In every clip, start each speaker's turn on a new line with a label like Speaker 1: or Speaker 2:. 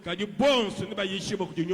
Speaker 1: kaji bonso ni bayishiba kuti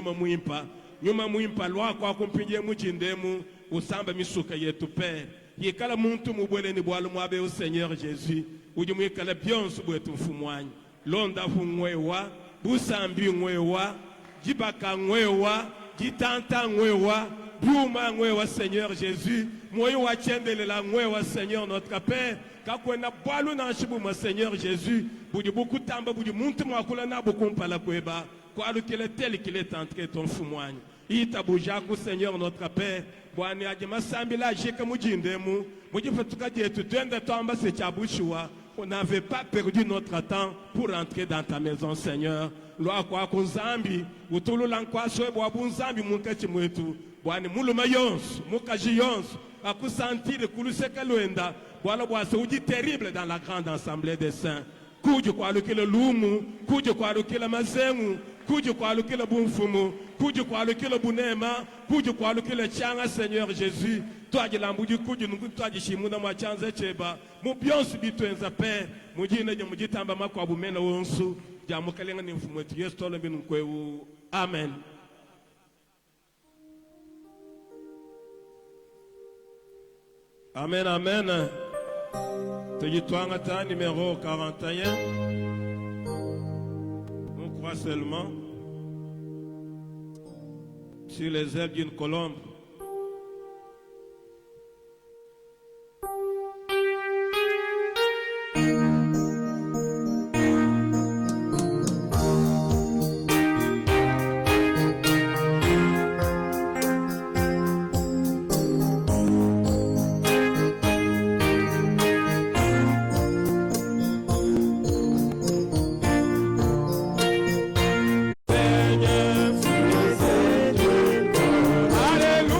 Speaker 1: nyuma muimpa lwako akumpinje muchindemu usamba misuka yetu pere yekala muntu mubwele ni bwalu mwabe au Seigneur Jésus uji mwikala byonso bwetu mfumwanyi londa fungwewa busambi ngwewa jibaka ngwewa jitanta ngwewa Buma ngwewa Seigneur Jésus moyo wa chendelela ngwewa Seigneur notre Père kakwena bwalu na shibuma Seigneur Jésus budi buku tamba budi muntu mwakula na bukumpala kweba kwa alukile tel qu'il est entré ton fumwanyi ita bujaku Seigneur notre Père bwani ajima sambila jika mujindemu mujifatuka jetu twende tamba se chabushiwa. On n'avait pas perdu notre temps pour entrer dans ta maison, Seigneur. Loi kwa kunzambi, utulu lankwa soe bwa bunzambi munkachi mwetu. Bwani muluma yonsu, mukaji yonsu, akusantire kuluseka luenda. Bwala bwase uji terrible dans la grande assemblée des saints. Kuju kwa alukile lumu, kuju kwa alukile mazengu, kuju kwa alukile bunfumu, kuju kwa alukile bunema, kuju kwa alukile changa, Seigneur Jésus. Toi de l'ambudu kuju nungu toi de shimuna mwachanze cheba mubionsu bitwenza pe mujine je mujitamba makwa bumena wonsu jamukalenga ni mfumu wetu Yesu tole binu kwewu. Amen. Amen, amen. Tejitwanga ta numéro 41. On croit seulement sur les ailes d'une colombe.
Speaker 2: Alléluia.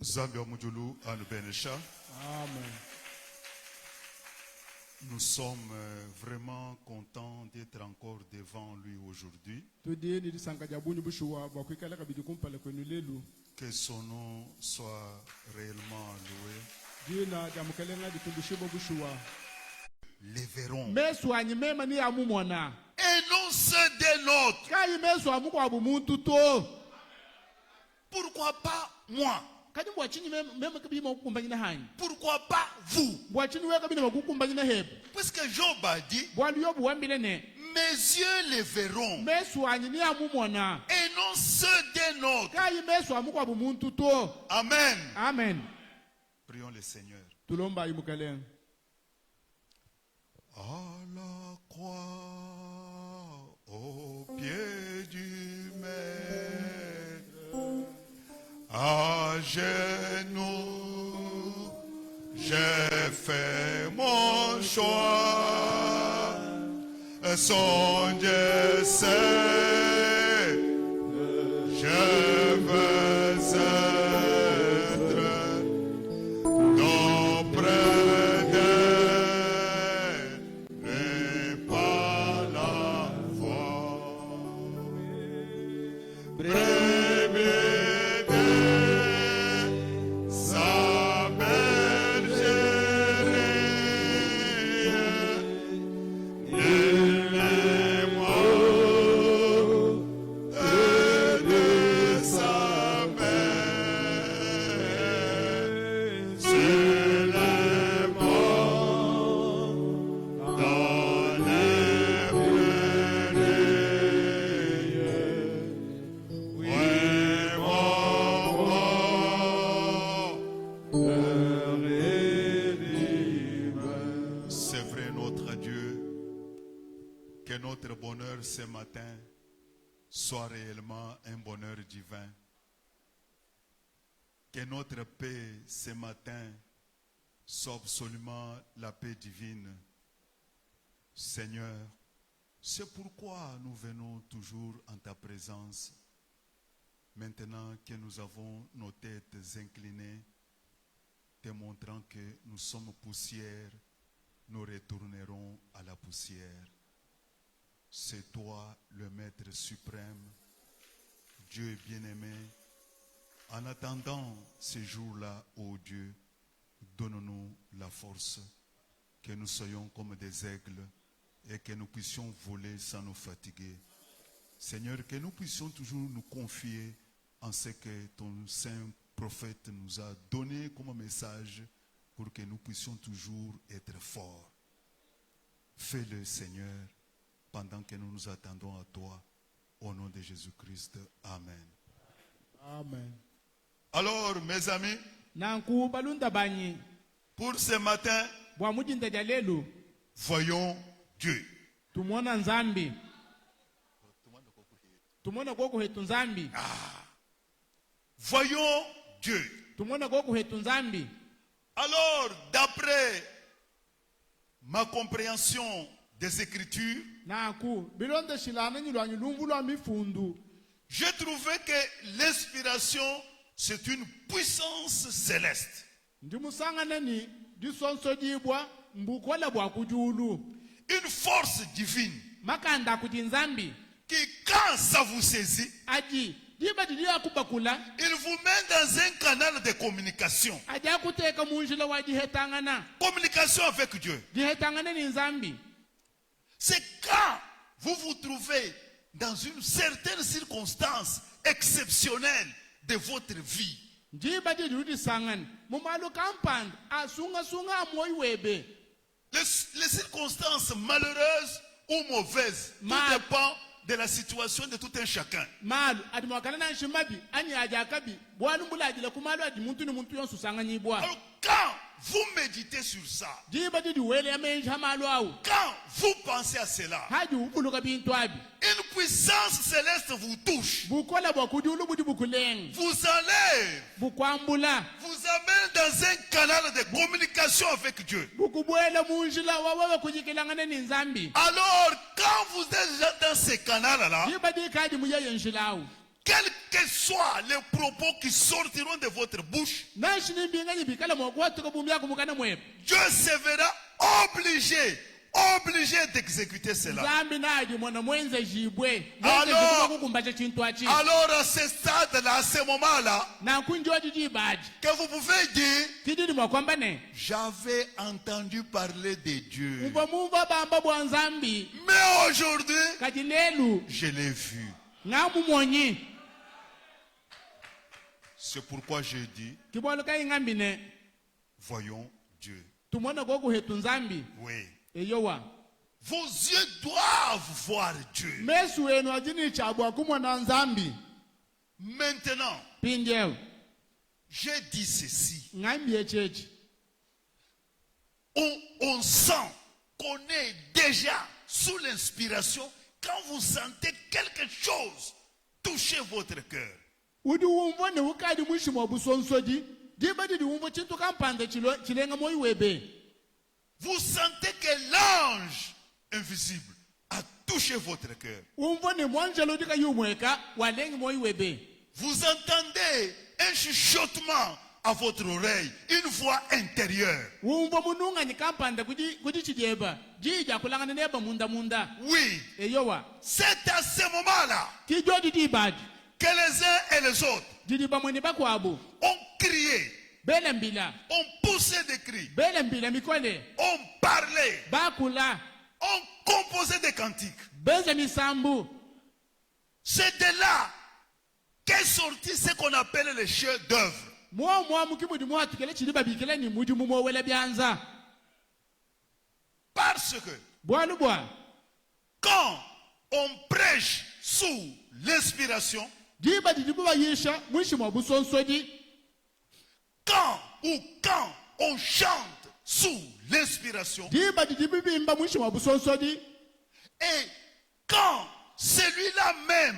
Speaker 2: Zambia Mujulu Anubenesha.
Speaker 3: Amen.
Speaker 2: Nous sommes vraiment contents d'être encore devant lui aujourd'hui. Que son nom soit réellement loué. Les verrons. Et non ceux des nôtres. Pourquoi pas moi? Pourquoi pas vous? Parce que Job a dit, mes yeux les verront. Et non ceux des nôtres. Amen.
Speaker 3: Amen.
Speaker 2: Prions le Seigneur. À la croix, au pied du maître, à genoux, j'ai fait mon choix. Son Dieu sait, je veux être auprès d'elle et par la foi. Sa bergerie, il est mort de sa mère, c'est les morts dans les prairies. Oui, c'est vrai, notre Dieu, que notre bonheur ce matin soit réellement un bonheur divin. Que notre paix ce matin soit absolument la paix divine. Seigneur, c'est pourquoi nous venons toujours en ta présence. Maintenant que nous avons nos têtes inclinées, te montrant que nous sommes poussière, nous retournerons à la poussière. C'est toi le Maître suprême, Dieu bien-aimé. En attendant ce jour-là, ô Dieu, donne-nous la force, que nous soyons comme des aigles et que nous puissions voler sans nous fatiguer. Seigneur, que nous puissions toujours nous confier en ce que ton saint prophète nous a donné comme message pour que nous puissions toujours être forts. Fais-le, Seigneur, pendant que nous nous attendons à toi, au nom de Jésus-Christ. Amen.
Speaker 3: Amen.
Speaker 2: Alors, mes amis, pour ce matin, voyons Dieu. Voyons Dieu. Alors, d'après ma compréhension des Écritures, j'ai trouvé que l'inspiration, c'est une puissance céleste. Une force divine qui, quand ça vous saisit, il vous met dans un canal de communication. Communication avec Dieu. C'est quand vous vous trouvez dans une certaine circonstance exceptionnelle de votre vie. Les circonstances malheureuses ou mauvaises, tout dépend de la situation de tout un chacun. Alors, quand vous méditez sur ça, quand vous pensez à cela, une puissance céleste vous touche, vous enlève, vous amène dans un canal de communication avec Dieu. Alors, quand vous êtes dans ce canal-là, quels que soient les propos qui sortiront de votre bouche,
Speaker 3: na shini mbinga ni bikala mo kwa tuko bumya kumukana mwe
Speaker 2: Dieu se verra obligé d'exécuter cela.
Speaker 3: zambi na di mwana mwenze jibwe
Speaker 2: Alors-
Speaker 3: kukumbacha chintu achi
Speaker 2: Alors à ce stade-là, à ce moment-là,
Speaker 3: na kunjo jiji baji
Speaker 2: que vous pouvez dire,
Speaker 3: kidini mwa kwamba ne
Speaker 2: j'avais entendu parler de Dieu,
Speaker 3: mva mumva bamba bwa nzambi
Speaker 2: mais aujourd'hui,
Speaker 3: kajilelu
Speaker 2: je l'ai vu.
Speaker 3: ngamu monyi
Speaker 2: C'est pourquoi j'ai dit,
Speaker 3: kibolo kai ngambi ne
Speaker 2: voyons Dieu.
Speaker 3: tumona goku hetu nzambi
Speaker 2: Oui.
Speaker 3: eyowa
Speaker 2: Vos yeux doivent voir Dieu.
Speaker 3: mesu enu ajini chabwa kumona nzambi
Speaker 2: Maintenant,
Speaker 3: pindeo
Speaker 2: j'ai dit ceci.
Speaker 3: ngambi echechi
Speaker 2: On sent qu'on est déjà sous l'inspiration quand vous sentez quelque chose toucher votre cœur.
Speaker 3: udi wumvo ne ukadi mwishimo busonsodi dibadi di wumvo chintu kampanda chilenga moyi webe
Speaker 2: Vous sentez que l'ange invisible a touché votre cœur.
Speaker 3: wumvo ne mwanjelo dika yumweka walengi moyi webe
Speaker 2: Vous entendez un chuchotement à votre oreille, une voix intérieure.
Speaker 3: wumvo mununga ni kampanda kudi chideba jija kulangana neba munda
Speaker 2: Oui,
Speaker 3: eyowa
Speaker 2: c'est à ce moment-là
Speaker 3: kijodi dibadi
Speaker 2: que les uns et les autres
Speaker 3: didi bamweni bakwabu
Speaker 2: ont crié,
Speaker 3: bele mbila
Speaker 2: ont poussé des cris,
Speaker 3: bele mbila mikole
Speaker 2: ont parlé,
Speaker 3: bakula
Speaker 2: ont composé des cantiques.
Speaker 3: benza misambu
Speaker 2: C'est de là qu'est sorti ce qu'on appelle le chef-d'œuvre.
Speaker 3: mwa mukimudi mwatukele chiliba bikele ni mudi mumowele byanza
Speaker 2: Parce que
Speaker 3: bwalu bwa
Speaker 2: quand on prêche sous l'inspiration,
Speaker 3: diba didi buba yisha mwishimo busonsodi
Speaker 2: quand on chante sous l'inspiration,
Speaker 3: diba didi bibimba mwishimo busonsodi
Speaker 2: et quand celui-là même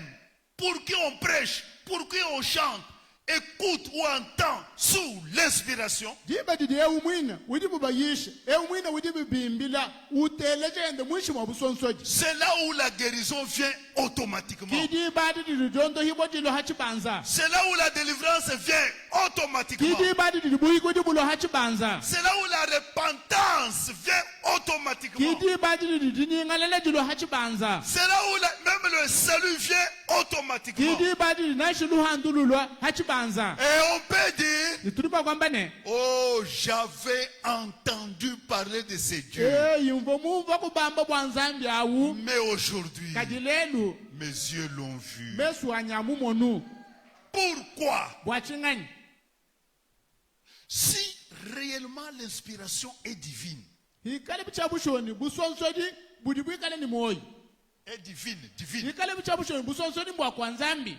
Speaker 2: pour qui on prêche, pour qui on chante, écoute ou entend sous l'inspiration,
Speaker 3: diba didi eumwina widi buba yisha eumwina widi bibimbila utelejende mwishimo busonsodi
Speaker 2: c'est là où la guérison vient automatiquement.
Speaker 3: kidi badi didi dondo hibo dilo hachibanza
Speaker 2: C'est là où la délivrance vient automatiquement.
Speaker 3: kidi badi didi buhigo dibulo hachibanza
Speaker 2: C'est là où la repentance vient automatiquement.
Speaker 3: kidi badi didi diningalele dilo hachibanza
Speaker 2: C'est là où même le salut vient automatiquement.
Speaker 3: kidi badi didi nashiluhandululwa hachibanza
Speaker 2: Et on peut dire,
Speaker 3: nitulipa kwamba ne
Speaker 2: oh, j'avais entendu parler de ces dieux.
Speaker 3: yimvo mumva kubamba bwa nzambi awu
Speaker 2: Mais aujourd'hui,
Speaker 3: kadilelu
Speaker 2: mes yeux l'ont vu.
Speaker 3: mesu anyamu monu
Speaker 2: Pourquoi?
Speaker 3: bwachingani
Speaker 2: Si réellement l'inspiration est divine,
Speaker 3: hikale bichabushoni busonsodi budi bwikale ni moyi
Speaker 2: est divine.
Speaker 3: hikale bichabushoni busonsodi mbwa kwa nzambi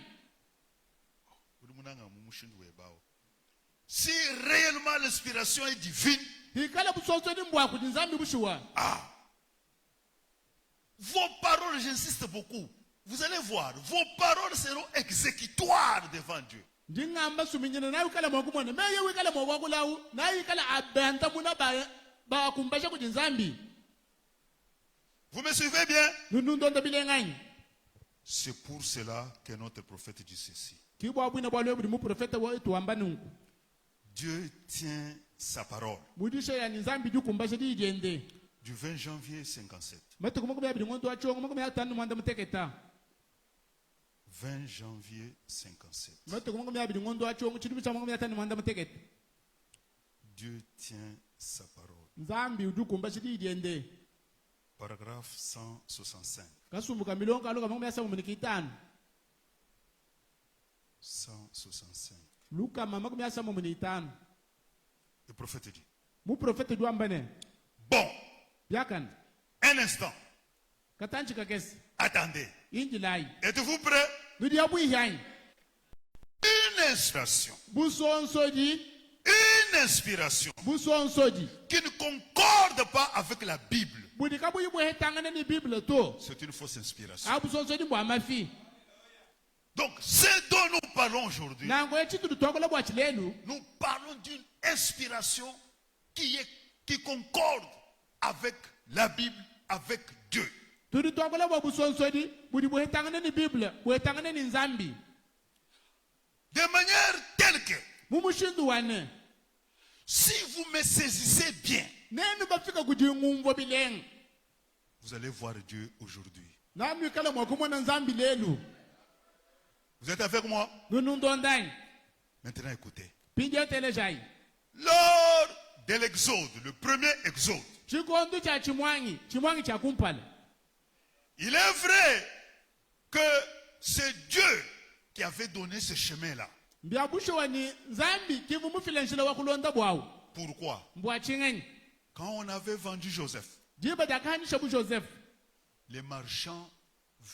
Speaker 2: Si réellement l'inspiration est divine,
Speaker 3: hikale busonsodi mbwa kuti nzambi bushuwa
Speaker 2: vos paroles, j'insiste beaucoup, vous allez voir, vos paroles seront exécutoires devant Dieu.
Speaker 3: ndingamba suminyana nayo kala mwakumone meyo wikale mwakulawu nayo ikala abenta muna ba kumbasha kuti nzambi
Speaker 2: Vous me suivez bien?
Speaker 3: nundondo bilengani
Speaker 2: C'est pour cela que notre prophète dit ceci.
Speaker 3: kibwa bwina bwa lwebu mu profeta wa tuamba nungu
Speaker 2: Dieu tient sa parole.
Speaker 3: mudisha ya nzambi dukumbasha dijende
Speaker 2: Du 20 janvier 57.
Speaker 3: matu kumako bya ngondo achongo mako bya tanu mwanda muteketa
Speaker 2: 20 janvier 57.
Speaker 3: matu kumako bya ngondo achongo chidubi cha mako bya tanu mwanda muteketa
Speaker 2: Dieu tient sa parole.
Speaker 3: nzambi dukumbasha dijende
Speaker 2: Paragraphe 165.
Speaker 3: kasumbuka milongo aloka mako bya samu munikitano
Speaker 2: 165.
Speaker 3: luka mama ko bya samu munikitano
Speaker 2: Le prophète dit,
Speaker 3: mu profeta duamba ne
Speaker 2: bon,
Speaker 3: byakan
Speaker 2: un instant,
Speaker 3: katanchi kakesi
Speaker 2: attendez.
Speaker 3: injilai
Speaker 2: Êtes-vous prêts?
Speaker 3: nudi abwi hani
Speaker 2: Une inspiration.
Speaker 3: busonsodi
Speaker 2: Une inspiration
Speaker 3: busonsodi
Speaker 2: qui ne concorde pas avec la Bible.
Speaker 3: budi kabuyi bwe tangana ni bible to
Speaker 2: C'est une fausse inspiration.
Speaker 3: abusonsodi bwa mafi
Speaker 2: Donc, ce dont nous parlons aujourd'hui,
Speaker 3: nango echitu tutongola bwa chilelu
Speaker 2: nous parlons d'une inspiration qui concorde avec la Bible, avec Dieu.
Speaker 3: turi tongola bwa busonsodi budi bwe tangana ni bible bwe tangana ni nzambi
Speaker 2: De manière telle que,
Speaker 3: mumushinduwane
Speaker 2: si vous me saisissez bien,
Speaker 3: nenu bafika kujingumvo bileng
Speaker 2: vous allez voir Dieu aujourd'hui.
Speaker 3: nami kala mwakumona nzambi lelu
Speaker 2: Vous êtes avec moi?
Speaker 3: nunundondai
Speaker 2: Maintenant écoutez.
Speaker 3: pinje telejai
Speaker 2: Lors de l'exode, le premier exode,
Speaker 3: chikondo cha chimwangi cha kumpala
Speaker 2: il est vrai que c'est Dieu qui avait donné ce chemin-là.
Speaker 3: mbiabushowani nzambi kivu mufilenshila wa kulonda bwawu
Speaker 2: Pourquoi?
Speaker 3: mbwachingeni
Speaker 2: Quand on avait vendu Joseph,
Speaker 3: jiba dakanisha bu Joseph
Speaker 2: les marchands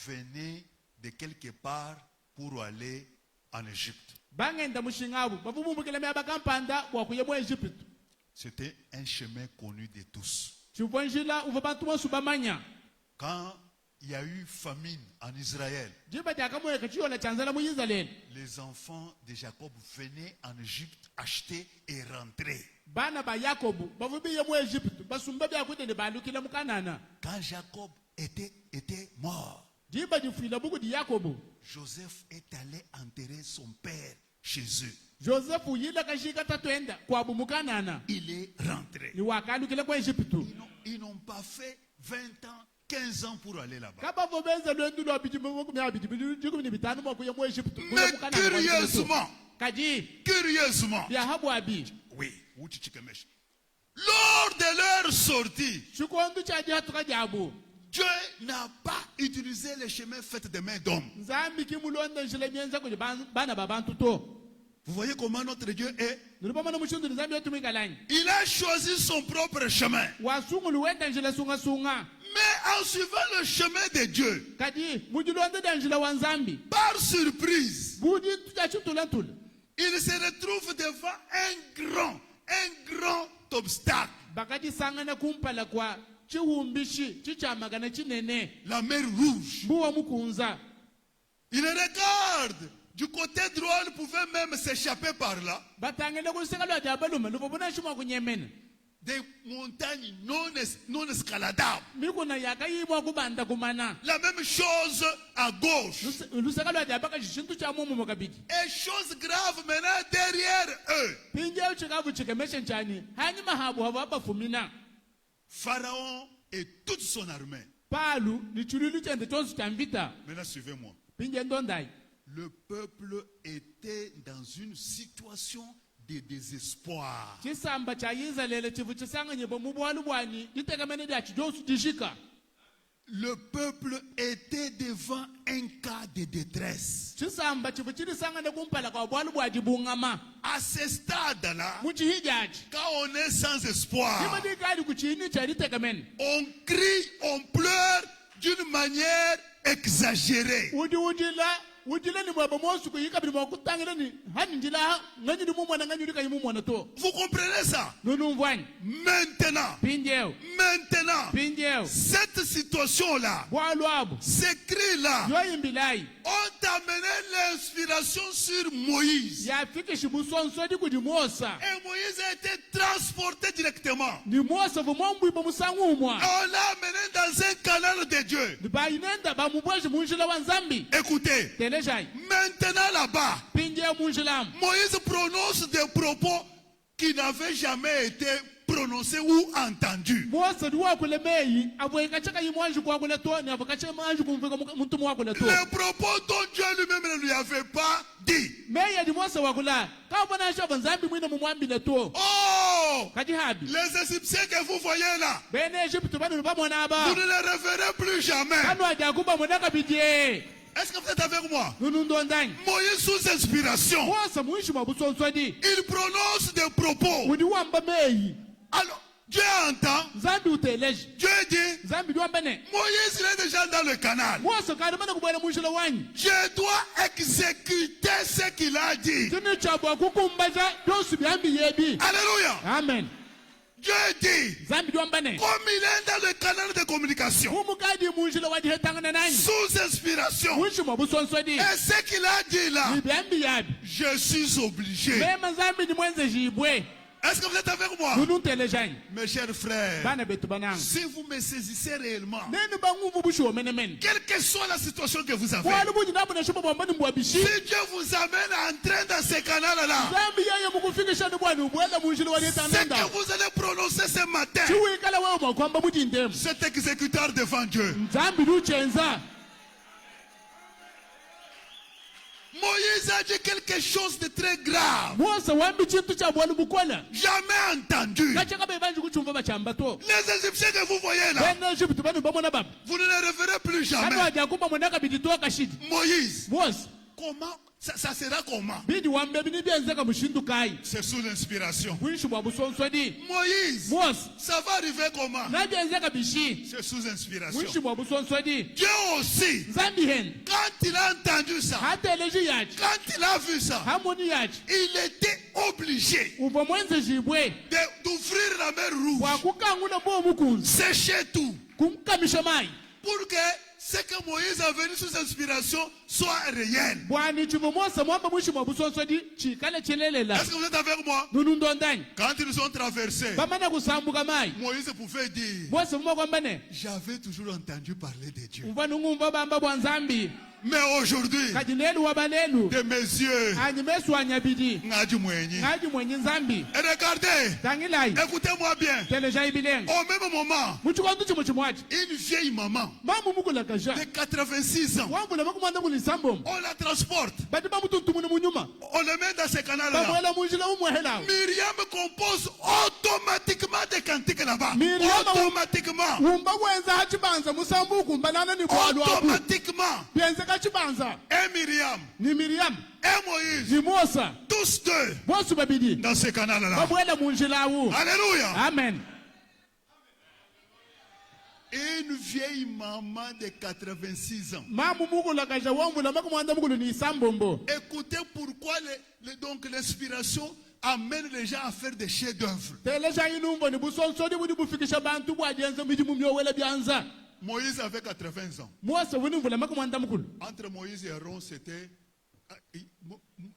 Speaker 2: venaient de quelque part pour aller en Égypte.
Speaker 3: bangenda mushingabu bavubumbukile mya bakampanda bwakuye mu Egypt
Speaker 2: C'était un chemin connu de tous.
Speaker 3: chivonjila uva bantu bonsu bamanya
Speaker 2: Quand il y a eu famine en Israël,
Speaker 3: jiba dakamuweka chiyola chanzala mu Israeli
Speaker 2: les enfants de Jacob venaient en Égypte acheter et rentrer.
Speaker 3: bana ba Yakobu bavubiye mu Egypt basumba byakudende balukile mu Kanana
Speaker 2: Quand Jacob était mort,
Speaker 3: jiba jifila buku di Yakobu
Speaker 2: Joseph est allé enterrer son père chez eux.
Speaker 3: Joseph yila kashika tatwenda kwabu mu Kanana
Speaker 2: Il est rentré.
Speaker 3: ni wakalukile kwa Egypt
Speaker 2: Ils n'ont pas fait 20 ans, 15 ans pour aller là-bas.
Speaker 3: kaba vobeza lwendu lwa bijimu kumya bijimu jikumi ni bitanu mwakuye mu Egypt
Speaker 2: Mais curieusement,
Speaker 3: kaji
Speaker 2: curieusement,
Speaker 3: bya habu abi
Speaker 2: oui, lors de leur sortie,
Speaker 3: chikondo cha jatuka jabu
Speaker 2: Dieu n'a pas utilisé les chemins faits de mains d'hommes.
Speaker 3: nzambi kimulonda njile myenza kuje bana babantu to
Speaker 2: Vous voyez comment notre Dieu est?
Speaker 3: nilipomana mushindu nzambi yotumikalani
Speaker 2: Il a choisi son propre chemin.
Speaker 3: wasungulu wenda njila sunga
Speaker 2: Mais en suivant le chemin de Dieu,
Speaker 3: kadi mujilonda da njila wa nzambi
Speaker 2: par surprise,
Speaker 3: budi tuja chitulantula
Speaker 2: il se retrouve devant un grand obstacle.
Speaker 3: bakati sangana kumpala kwa chihumbishi chichamagana chinene
Speaker 2: La mer Rouge.
Speaker 3: mbuwa mukunza
Speaker 2: Il regarde. Du côté droit, il pouvait même s'échapper par là.
Speaker 3: batangene kuliseka lwa jabaluma lupopona shimwa kunyemena
Speaker 2: Des montagnes non escaladables.
Speaker 3: mikuna yakayimwa kubanda kumana
Speaker 2: La même chose à gauche.
Speaker 3: luseka lwa jabaka chishintu cha mumu mukabidi
Speaker 2: Et chose grave maintenant derrière eux.
Speaker 3: pinje uchikavu chikemeshe nchani hanyuma habu hava bafumina
Speaker 2: Pharaon et toute son armée.
Speaker 3: palu ni chululu chende chonsu cha mvita
Speaker 2: Maintenant, suivez-moi.
Speaker 3: pinje ndondai
Speaker 2: Le peuple était dans une situation de désespoir.
Speaker 3: chisamba cha Israeli chivu chisanganye bomu bwalu bwani ditekamene da chijosu chishika
Speaker 2: Le peuple était devant un cas de détresse.
Speaker 3: chisamba chivu chilisangane kumpala kwa bwalu bwaji bungama
Speaker 2: À ce stade-là,
Speaker 3: muchihijaji
Speaker 2: quand on est sans espoir,
Speaker 3: chimadikali kuchini cha ditekamene
Speaker 2: on crie, on pleure d'une manière exagérée.
Speaker 3: ujila ni mwaba mosu kuyika bili mwakutangila ni hani njila nganyi ni mumwana nganyi ulika yimumwana to
Speaker 2: Vous comprenez ça?
Speaker 3: nunumvwani
Speaker 2: Maintenant,
Speaker 3: pinjeo
Speaker 2: cette situation-là,
Speaker 3: bwalu abu
Speaker 2: ces cris-là,
Speaker 3: yoyimbilai
Speaker 2: ont amené l'inspiration sur Moïse.
Speaker 3: yafikishi busonsodi kudi mosa
Speaker 2: Et Moïse a été transporté directement.
Speaker 3: ni mosa vumwambwipa musangumwa
Speaker 2: On l'a amené dans un canal de Dieu.
Speaker 3: bayinenda bamubwaji munjila wa nzambi
Speaker 2: Écoutez,
Speaker 3: telejai
Speaker 2: maintenant là-bas,
Speaker 3: pinjeo munjilamu
Speaker 2: Moïse prononce des propos qui n'avaient jamais été prononcés ou entendus.
Speaker 3: mosa ni wakulemeyi avwekachaka yimwanji kwakule to ni avukachaka manji kumvika muntu wakule to
Speaker 2: Les propos dont Dieu lui-même ne lui avait pas dit.
Speaker 3: meya ni mosa wakula kabona shaba nzambi mwina mumwambile to
Speaker 2: Oh!
Speaker 3: kati habi
Speaker 2: Les Égyptiens que vous voyez là,
Speaker 3: bene Egypte banu bamona
Speaker 2: vous
Speaker 3: aba
Speaker 2: ne les reverrez plus jamais.
Speaker 3: kanu ajakuba monaka bidie
Speaker 2: Est-ce que vous êtes avec moi?
Speaker 3: nunundondani
Speaker 2: Moïse sous inspiration,
Speaker 3: mosa muishi mwa busonsodi
Speaker 2: il prononce des propos.
Speaker 3: udi wamba meyi
Speaker 2: Alors, Dieu entend,
Speaker 3: nzambi uteleji
Speaker 2: Dieu dit,
Speaker 3: nzambi liwambene
Speaker 2: Moïse il est déjà dans le canal.
Speaker 3: mosa kadi mana kubwela munjila wanyi
Speaker 2: Je dois exécuter ce qu'il a dit.
Speaker 3: tini chabwa kukumbaza byosu byambi yebi
Speaker 2: Alléluia.
Speaker 3: amen
Speaker 2: Dieu dit,
Speaker 3: nzambi liwambene
Speaker 2: comme il est dans le canal de communication,
Speaker 3: mumukadi munjila wajihetangana nanyi
Speaker 2: sous inspiration,
Speaker 3: muishi mwa busonsodi
Speaker 2: et ce qu'il a dit là,
Speaker 3: ni byambi yabi
Speaker 2: je suis obligé
Speaker 3: mema nzambi ni mwenze jibwe
Speaker 2: Est-ce que vous êtes avec moi?
Speaker 3: nununtelejanye
Speaker 2: Mes chers frères,
Speaker 3: bana betu bananga
Speaker 2: si vous me saisissez réellement,
Speaker 3: neni banguvu bushomenemene
Speaker 2: quelle que soit la situation que vous avez,
Speaker 3: bwali bunyi nabona shobo bwambani mbwabishi
Speaker 2: si Dieu vous amène à entrer dans ces canaux-là,
Speaker 3: zambi yeye mukufikisha ni bwani ubwela munjili
Speaker 2: ce
Speaker 3: walietandenda
Speaker 2: que vous allez prononcer ce matin,
Speaker 3: chiwikala wewe mwakwamba mujindemu
Speaker 2: cet exécuteur devant Dieu.
Speaker 3: nzambi luchenza
Speaker 2: Moïse a dit quelque chose de très grave.
Speaker 3: mose wambi chintu cha bwani bukola
Speaker 2: Jamais entendu.
Speaker 3: kachakabe banji kuchumva bachamba to
Speaker 2: Les Égyptiens que vous voyez là,
Speaker 3: bene Egypt banu bamona baba
Speaker 2: vous ne les reverrez plus
Speaker 3: kano
Speaker 2: jamais.
Speaker 3: ajakumba mwenaka biditoa kashidi
Speaker 2: Moïse,
Speaker 3: mose
Speaker 2: comment ça sera comment?
Speaker 3: bidi wambe bini byenzeka mushindu kai
Speaker 2: C'est sous l'inspiration.
Speaker 3: bwishi bwa busonsodi
Speaker 2: Moïse,
Speaker 3: mose
Speaker 2: ça va arriver comment?
Speaker 3: nabyenzeka bishi
Speaker 2: C'est sous inspiration.
Speaker 3: bwishi bwa busonsodi
Speaker 2: Dieu aussi,
Speaker 3: nzambi hen
Speaker 2: quand il a entendu ça,
Speaker 3: hateleji yachi
Speaker 2: quand il a vu ça,
Speaker 3: hamoni yachi
Speaker 2: il était obligé
Speaker 3: uva mwenze jibwe
Speaker 2: d'ouvrir la mer rouge,
Speaker 3: bwakukangula bomukunzi
Speaker 2: sécher tout,
Speaker 3: kumkamisha mai
Speaker 2: pour que ce que Moïse a venu sous inspiration soit réel.
Speaker 3: bwani chivo mose mwamba mwishi mwa busonsodi chikale chilelela
Speaker 2: Est-ce que vous êtes avec moi?
Speaker 3: nunundondani
Speaker 2: Quand ils ont traversé,
Speaker 3: bamana kusambuka mai
Speaker 2: Moïse pouvait dire,
Speaker 3: mose mumakwambane
Speaker 2: j'avais toujours entendu parler de Dieu.
Speaker 3: umva nungumva bamba bwa nzambi
Speaker 2: Mais aujourd'hui,
Speaker 3: kati nelu wabalelu
Speaker 2: de mes yeux,
Speaker 3: anyi mesu anyabidi
Speaker 2: ngadi mwenye.
Speaker 3: ngaji mwenye nzambi
Speaker 2: Et regardez,
Speaker 3: tangilai
Speaker 2: écoutez-moi bien.
Speaker 3: teleja ibilenga
Speaker 2: Au même moment,
Speaker 3: muchikondu chimo chimwachi
Speaker 2: une vieille maman
Speaker 3: mamu mukulakaja
Speaker 2: de 86 ans,
Speaker 3: wambula makumanda mulisambomo
Speaker 2: on la transporte,
Speaker 3: bati bamutuntumune munyuma
Speaker 2: on le met dans ces canaux-là.
Speaker 3: bamwela munjila umwehelawo
Speaker 2: Myriam compose automatiquement des cantiques là-bas.
Speaker 3: Myriam,
Speaker 2: Automatiquement.
Speaker 3: umba wenza hachibanza musambuku mbalana ni bwalu apu
Speaker 2: Automatiquement.
Speaker 3: byenzeka chibanza
Speaker 2: Et Myriam
Speaker 3: ni miriam
Speaker 2: et Moïse,
Speaker 3: ni mosa
Speaker 2: tous deux
Speaker 3: bosi babidi
Speaker 2: dans ces canaux-là.
Speaker 3: babwela munjilawu
Speaker 2: Alléluia.
Speaker 3: amen
Speaker 2: Une vieille maman de 86 ans.
Speaker 3: mamu mukulakaja wambula makumwanda mukulu ni isambombo
Speaker 2: Écoutez pourquoi donc l'inspiration amène les gens à faire des chefs-d'œuvre.
Speaker 3: teleja inumvo ni busonsodi budi bufikisha bantu bwajenza miji mumyowela byanza
Speaker 2: Moïse avait 80 ans.
Speaker 3: mose winimvula makumwanda mukulu
Speaker 2: Entre Moïse et Aaron, c'était.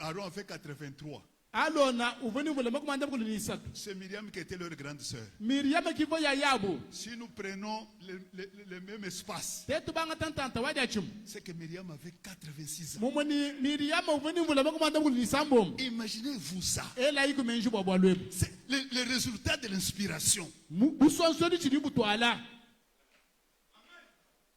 Speaker 2: Aaron avait 83.
Speaker 3: alona uvinimvula makumwanda mukulu ni isatu
Speaker 2: C'est Myriam qui était leur grande sœur.
Speaker 3: miriama kivo ya yabu
Speaker 2: Si nous prenons le même espace,
Speaker 3: tetu banga tantanta wadya chimu
Speaker 2: c'est que Myriam avait 86 ans.
Speaker 3: mumo ni miriama uvinimvula makumwanda mukulu ni isambombo
Speaker 2: Imaginez-vous ça.
Speaker 3: ela ikumenji bwa bwalwebu
Speaker 2: C'est le résultat de l'inspiration.
Speaker 3: busonsodi chili butwala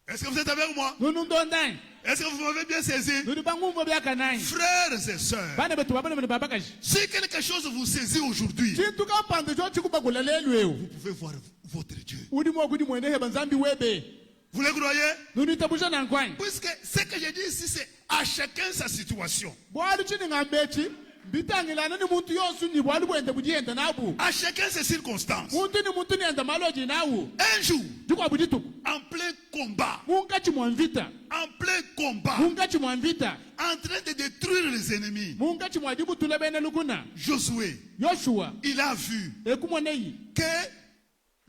Speaker 2: Est-ce que vous êtes avec moi?
Speaker 3: nunundondani
Speaker 2: Est-ce que vous m'avez bien saisi?
Speaker 3: nuni bangumvo byakanani
Speaker 2: Frères et sœurs,
Speaker 3: bana betu babana bene babakaji
Speaker 2: si quelque chose vous saisit aujourd'hui,
Speaker 3: chintu kapande cho chikubagula lelwewu
Speaker 2: vous pouvez voir votre Dieu.
Speaker 3: udimo kudi mwenehe banzambi webe
Speaker 2: Vous le croyez?
Speaker 3: nunitabusha nankwani
Speaker 2: Puisque ce que j'ai dit ici, c'est à chacun sa situation.
Speaker 3: bwali chini ngambechi bitangilana ni muntu yonsu ni bwali bwende budienda nabu
Speaker 2: À chacun ses circonstances.
Speaker 3: muntu ni enda maloji nawu
Speaker 2: Un jour,
Speaker 3: dikwa budituku
Speaker 2: en plein combat,
Speaker 3: mungachi mwamvita
Speaker 2: en plein combat,
Speaker 3: mungachi mwamvita
Speaker 2: en train de détruire les ennemis,
Speaker 3: mungachi mwadibutula bene lukuna
Speaker 2: Josué,
Speaker 3: yoshua
Speaker 2: il a vu
Speaker 3: ekumwoneyi
Speaker 2: que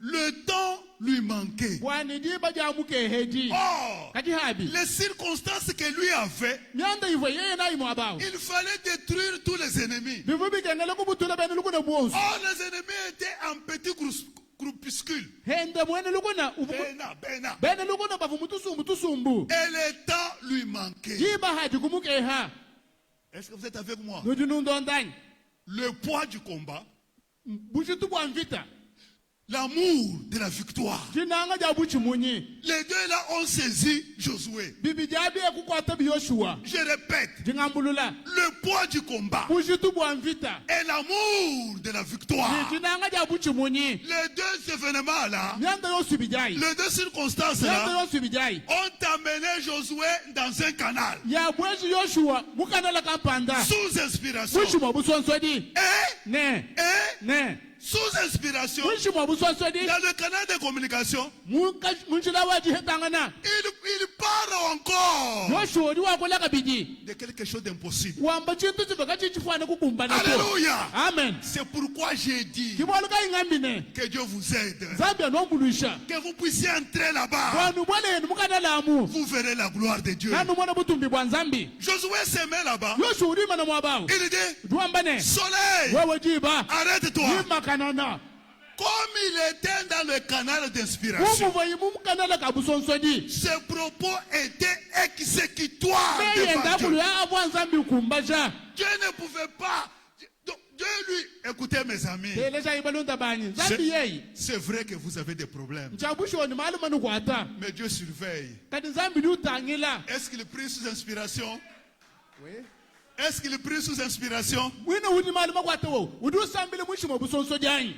Speaker 2: le temps lui manquait.
Speaker 3: bwani diba jamukeheji
Speaker 2: Or,
Speaker 3: kati habi
Speaker 2: les circonstances que lui avait,
Speaker 3: myanda ivo yeye nayimu abawo
Speaker 2: il fallait détruire tous les ennemis.
Speaker 3: bivu bigengele kubutula bene lukuna bwonsu
Speaker 2: Or, les ennemis étaient en petits groupuscules.
Speaker 3: hende mwene lukuna
Speaker 2: Bena.
Speaker 3: bene lukuna bavu mutusumbu
Speaker 2: Et le temps lui manquait.
Speaker 3: jiba haji kumukeha
Speaker 2: Est-ce que vous êtes avec moi?
Speaker 3: nudinundondani
Speaker 2: Le poids du combat,
Speaker 3: bushitu bwamvita
Speaker 2: l'amour de la victoire.
Speaker 3: jinanga ja buchimunyi
Speaker 2: Les deux là ont saisi Josué.
Speaker 3: bibi jabi ekukwata biyoshua
Speaker 2: Je répète,
Speaker 3: jingambulula
Speaker 2: le poids du combat
Speaker 3: bushitu bwamvita
Speaker 2: et l'amour de la victoire.
Speaker 3: jinanga ja buchimunyi
Speaker 2: Les deux événements là,
Speaker 3: myanda yosu bijai
Speaker 2: les deux circonstances
Speaker 3: myanda
Speaker 2: là,
Speaker 3: yosu bijai
Speaker 2: ont amené Josué dans un canal
Speaker 3: ya bweshi yoshua mukanala kampanda
Speaker 2: sous inspiration.
Speaker 3: bushimwa busonsodi
Speaker 2: Et
Speaker 3: ne
Speaker 2: sous inspiration,
Speaker 3: bushimwa busonsodi
Speaker 2: dans le canal de communication,
Speaker 3: munjila waji hetangana
Speaker 2: il parle encore
Speaker 3: yoshua ri wakola kabidi
Speaker 2: de quelque chose d'impossible.
Speaker 3: wamba chintu chivaka chichifana kukumbana to
Speaker 2: Alléluia.
Speaker 3: amen
Speaker 2: C'est pourquoi j'ai dit
Speaker 3: kibwaluka ingambine
Speaker 2: que Dieu vous aide.
Speaker 3: nzambi anombuluisha
Speaker 2: Que vous puissiez entrer là-bas.
Speaker 3: bwanu bwalenu mukanalamu
Speaker 2: Vous verrez la gloire de Dieu.
Speaker 3: nanu mwana butumbi bwa nzambi
Speaker 2: Josué s'aimait là-bas.
Speaker 3: yoshua urimana mwabawo
Speaker 2: Il dit,
Speaker 3: duambane
Speaker 2: soleil,
Speaker 3: wewe jiba
Speaker 2: arrête-toi.
Speaker 3: imakanana
Speaker 2: Comme il était dans le canal d'inspiration,
Speaker 3: umuvayi mumukanala kabusonsoni
Speaker 2: ses propos étaient exécutoires
Speaker 3: meyenda
Speaker 2: devant
Speaker 3: kulu
Speaker 2: Dieu.
Speaker 3: yaabwa nzambi kumbaja
Speaker 2: Dieu ne pouvait pas. Donc, Dieu lui, écoutez mes amis,
Speaker 3: telesha ibalunta banyi nzambi yeyi
Speaker 2: c'est vrai que vous avez des problèmes,
Speaker 3: nchabushoni maaluma nukwata
Speaker 2: mais Dieu surveille.
Speaker 3: kati nzambi liutangila
Speaker 2: Est-ce qu'il prie sous inspiration? Est-ce qu'il prie sous inspiration?
Speaker 3: wina udi maaluma kwata wo udi usambile mwishimo busonso janyi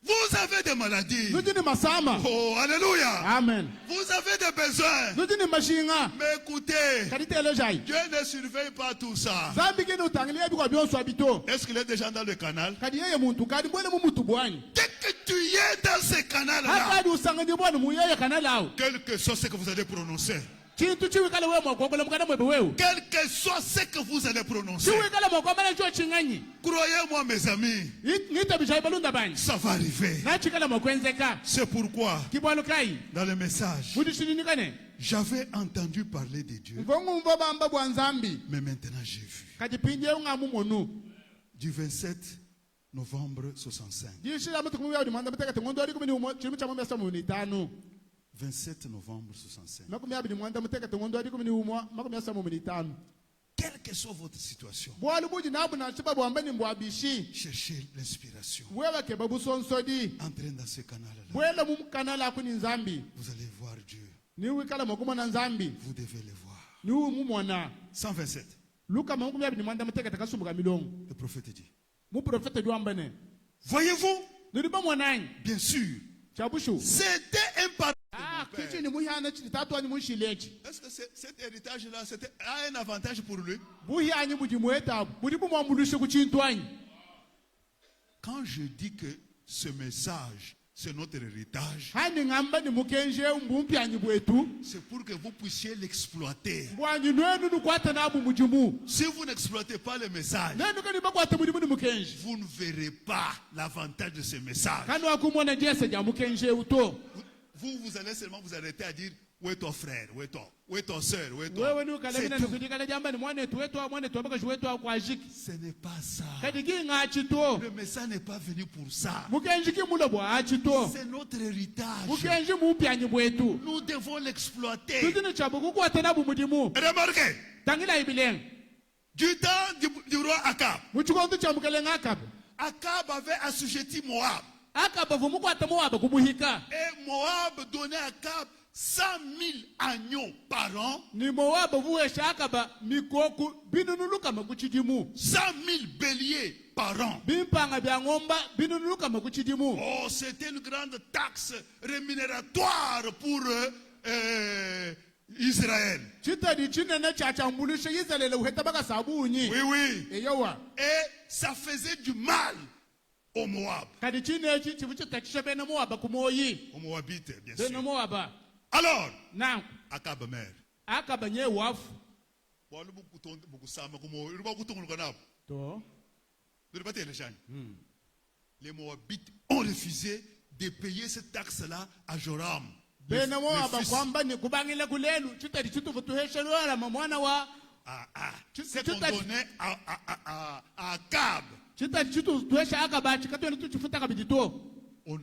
Speaker 2: Vous avez des maladies.
Speaker 3: nudini masama
Speaker 2: Oh, alléluia.
Speaker 3: amen
Speaker 2: Vous avez des besoins.
Speaker 3: nudini mashinga
Speaker 2: Mais écoutez,
Speaker 3: kati teleshayi
Speaker 2: Dieu ne surveille pas tout ça.
Speaker 3: nzambi kini utangile ebikwa byonso abito
Speaker 2: Est-ce qu'il est déjà dans le canal?
Speaker 3: kati yeye muntu kati mbwene mumutu bwanyi
Speaker 2: Dès que tu es dans ce canal-là,
Speaker 3: akadi usanganye bwana muyeye kanalawo
Speaker 2: quel que soit ce que vous allez prononcer,
Speaker 3: chintu chiwikale we mwakokola mukana mwebe wewu
Speaker 2: quel que soit ce que vous allez prononcer,
Speaker 3: chiwikale mwakomala cho chinganyi
Speaker 2: croyez-moi mes amis,
Speaker 3: ngitabisha ibalunda banyi
Speaker 2: ça va arriver.
Speaker 3: nachikala mwakwenzeka
Speaker 2: C'est pourquoi,
Speaker 3: kibwalukayi
Speaker 2: dans le message,
Speaker 3: kuti chilinikane
Speaker 2: j'avais entendu parler de Dieu,
Speaker 3: ngongumva bamba bwa nzambi
Speaker 2: mais maintenant j'ai vu.
Speaker 3: kati pindie ungamu monu
Speaker 2: Du 27 novembre 65.
Speaker 3: jishira mutu kumubya udi mwanda mutekate ngondo ali kumini umo chilimu cha mwambia samu ni tano
Speaker 2: 27 novembre 65.
Speaker 3: makumi abiri mwanda mutekate ngondo ali kumini umo makumi ya samu ni tano
Speaker 2: Quelle que soit votre situation,
Speaker 3: bwali buji nabu na chiba bwamba ni mbwabishi
Speaker 2: cherchez l'inspiration.
Speaker 3: wewe ke babu sonsodi
Speaker 2: Entrez dans ce canal-là.
Speaker 3: bwela mumukanala kuni nzambi
Speaker 2: Vous allez voir Dieu.
Speaker 3: ni wikala mwakuma na nzambi
Speaker 2: Vous devez le voir.
Speaker 3: ni umumona
Speaker 2: 127.
Speaker 3: luka makumi abiri mwanda mutekate kasumbuka milongo
Speaker 2: Le prophète dit.
Speaker 3: mu profete duambane
Speaker 2: Voyez-vous,
Speaker 3: niliba mwananyi
Speaker 2: bien sûr,
Speaker 3: chabushu
Speaker 2: c'était un parti.
Speaker 3: kichi ni muhyana chiti tatwani mushilechi
Speaker 2: Est-ce que cet héritage-là a un avantage pour lui?
Speaker 3: buhyanyi buji mweta budi bumwambulushe kuchintwanyi
Speaker 2: Quand je dis que ce message, c'est notre héritage,
Speaker 3: hani ngamba ni mukenje mbumpyanyi bwetu
Speaker 2: c'est pour que vous puissiez l'exploiter.
Speaker 3: bwanyi nwenu nukwata nabu mujimu
Speaker 2: Si vous n'exploitez pas le message,
Speaker 3: nenu kani bakwata mudimu ni mukenje
Speaker 2: vous ne verrez pas l'avantage de ce message.
Speaker 3: kani wakumona jese ja mukenje uto
Speaker 2: Vous allez seulement vous arrêter à dire, où est ton frère, où est ton soeur, où est ton...
Speaker 3: wewe ni
Speaker 2: C'est
Speaker 3: ukalabina
Speaker 2: tout.
Speaker 3: nukudikala jamba ni mwanetu wetu wa mwanetu wabaka wetu akwajiki
Speaker 2: Ce n'est pas ça.
Speaker 3: kati kingachi to
Speaker 2: Le message n'est pas venu pour ça.
Speaker 3: mukenji kimulo bwachi to
Speaker 2: C'est notre héritage.
Speaker 3: mukenji mumpyanyi bwetu
Speaker 2: Nous devons l'exploiter.
Speaker 3: tutini chabu kukwata nabu mudimu
Speaker 2: Remarquez,
Speaker 3: tangila ibilenga
Speaker 2: du temps du roi Akab,
Speaker 3: muchikondo cha mukelenga akabu
Speaker 2: Akab avait assujetti Moab.
Speaker 3: akabavu mukwata moaba kumuhika
Speaker 2: Et Moab donnait à Akab 100 000 agneaux par an,
Speaker 3: ni moaba vuwesha akaba mikoku binunuluka makuchidimu
Speaker 2: 100 000 béliers par an.
Speaker 3: bimpanga bya ng'omba binunuluka makuchidimu
Speaker 2: Oh, c'était une grande taxe rémunératoire pour Israël.
Speaker 3: chitadi chinene cha chambulishe yizalele uheta baka sabunyi
Speaker 2: Oui, oui.
Speaker 3: eyowa
Speaker 2: Et ça faisait du mal au Moab.
Speaker 3: kadi chinechi chivu chitakisha bene moaba kumoyi
Speaker 2: Aux Moabites, bien
Speaker 3: bene
Speaker 2: sûr.
Speaker 3: moaba
Speaker 2: Alors,
Speaker 3: na
Speaker 2: Akab meurt.
Speaker 3: akaba nye wafu
Speaker 2: To. Les Moabites ont refusé de payer cette taxe-là à Joram.
Speaker 3: bene moaba
Speaker 2: fils.
Speaker 3: kwamba ni kubangile kulelu chitadi chituvu tuheshelwala mamwana wa
Speaker 2: C'est qu'on donnait à Akab.
Speaker 3: chitadi chituvu tuhesha akaba chikatwene tuchifuta kabidi to
Speaker 2: Nous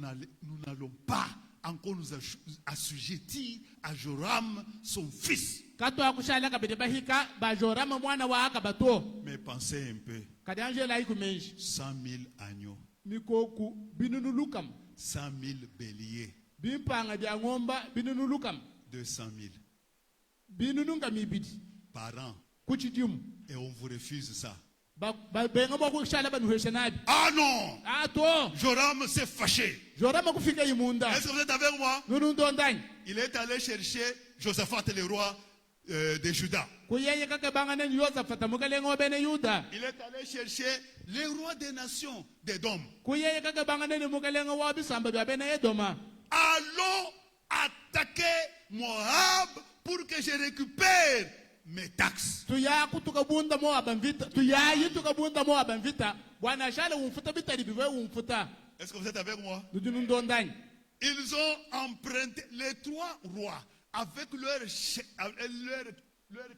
Speaker 2: n'allons pas encore nous assujettir à Joram, son fils.
Speaker 3: kato akushala kabidi bahika bajorama mwana wa akaba to
Speaker 2: Mais pensez un peu.
Speaker 3: kadi anjela ikumenji
Speaker 2: 100 000 agneaux,
Speaker 3: mikoku binunulukam
Speaker 2: 100 000 béliers,
Speaker 3: bimpanga bya ng'omba binunulukam
Speaker 2: 200 000
Speaker 3: binununga mibidi
Speaker 2: par an.
Speaker 3: kuchidimu
Speaker 2: Et on vous refuse ça.
Speaker 3: benga bakushala banuhesha nabi
Speaker 2: Ah non!
Speaker 3: ato
Speaker 2: Joram s'est fâché.
Speaker 3: jorama kufika imunda
Speaker 2: Est-ce que vous êtes avec moi?
Speaker 3: nunundondani
Speaker 2: Il est allé chercher Josaphat, le roi de Juda.
Speaker 3: kuyeye kake bangane ni yosafata mukelengo bene yuda
Speaker 2: Il est allé chercher les rois des nations d'Édom.
Speaker 3: kuyeye kake bangane ni mukelengo wa bisamba bya bene edoma
Speaker 2: Allons attaquer attaquer Moab pour que je récupère mes taxes.
Speaker 3: tuya kutukabunda Moab mvita tuyayi tukabunda Moab mvita bwana shale umfuta bitari biwe umfuta
Speaker 2: Est-ce que vous êtes avec moi?
Speaker 3: nudunundondani.
Speaker 2: Ils ont emprunté les 3 rois avec leurs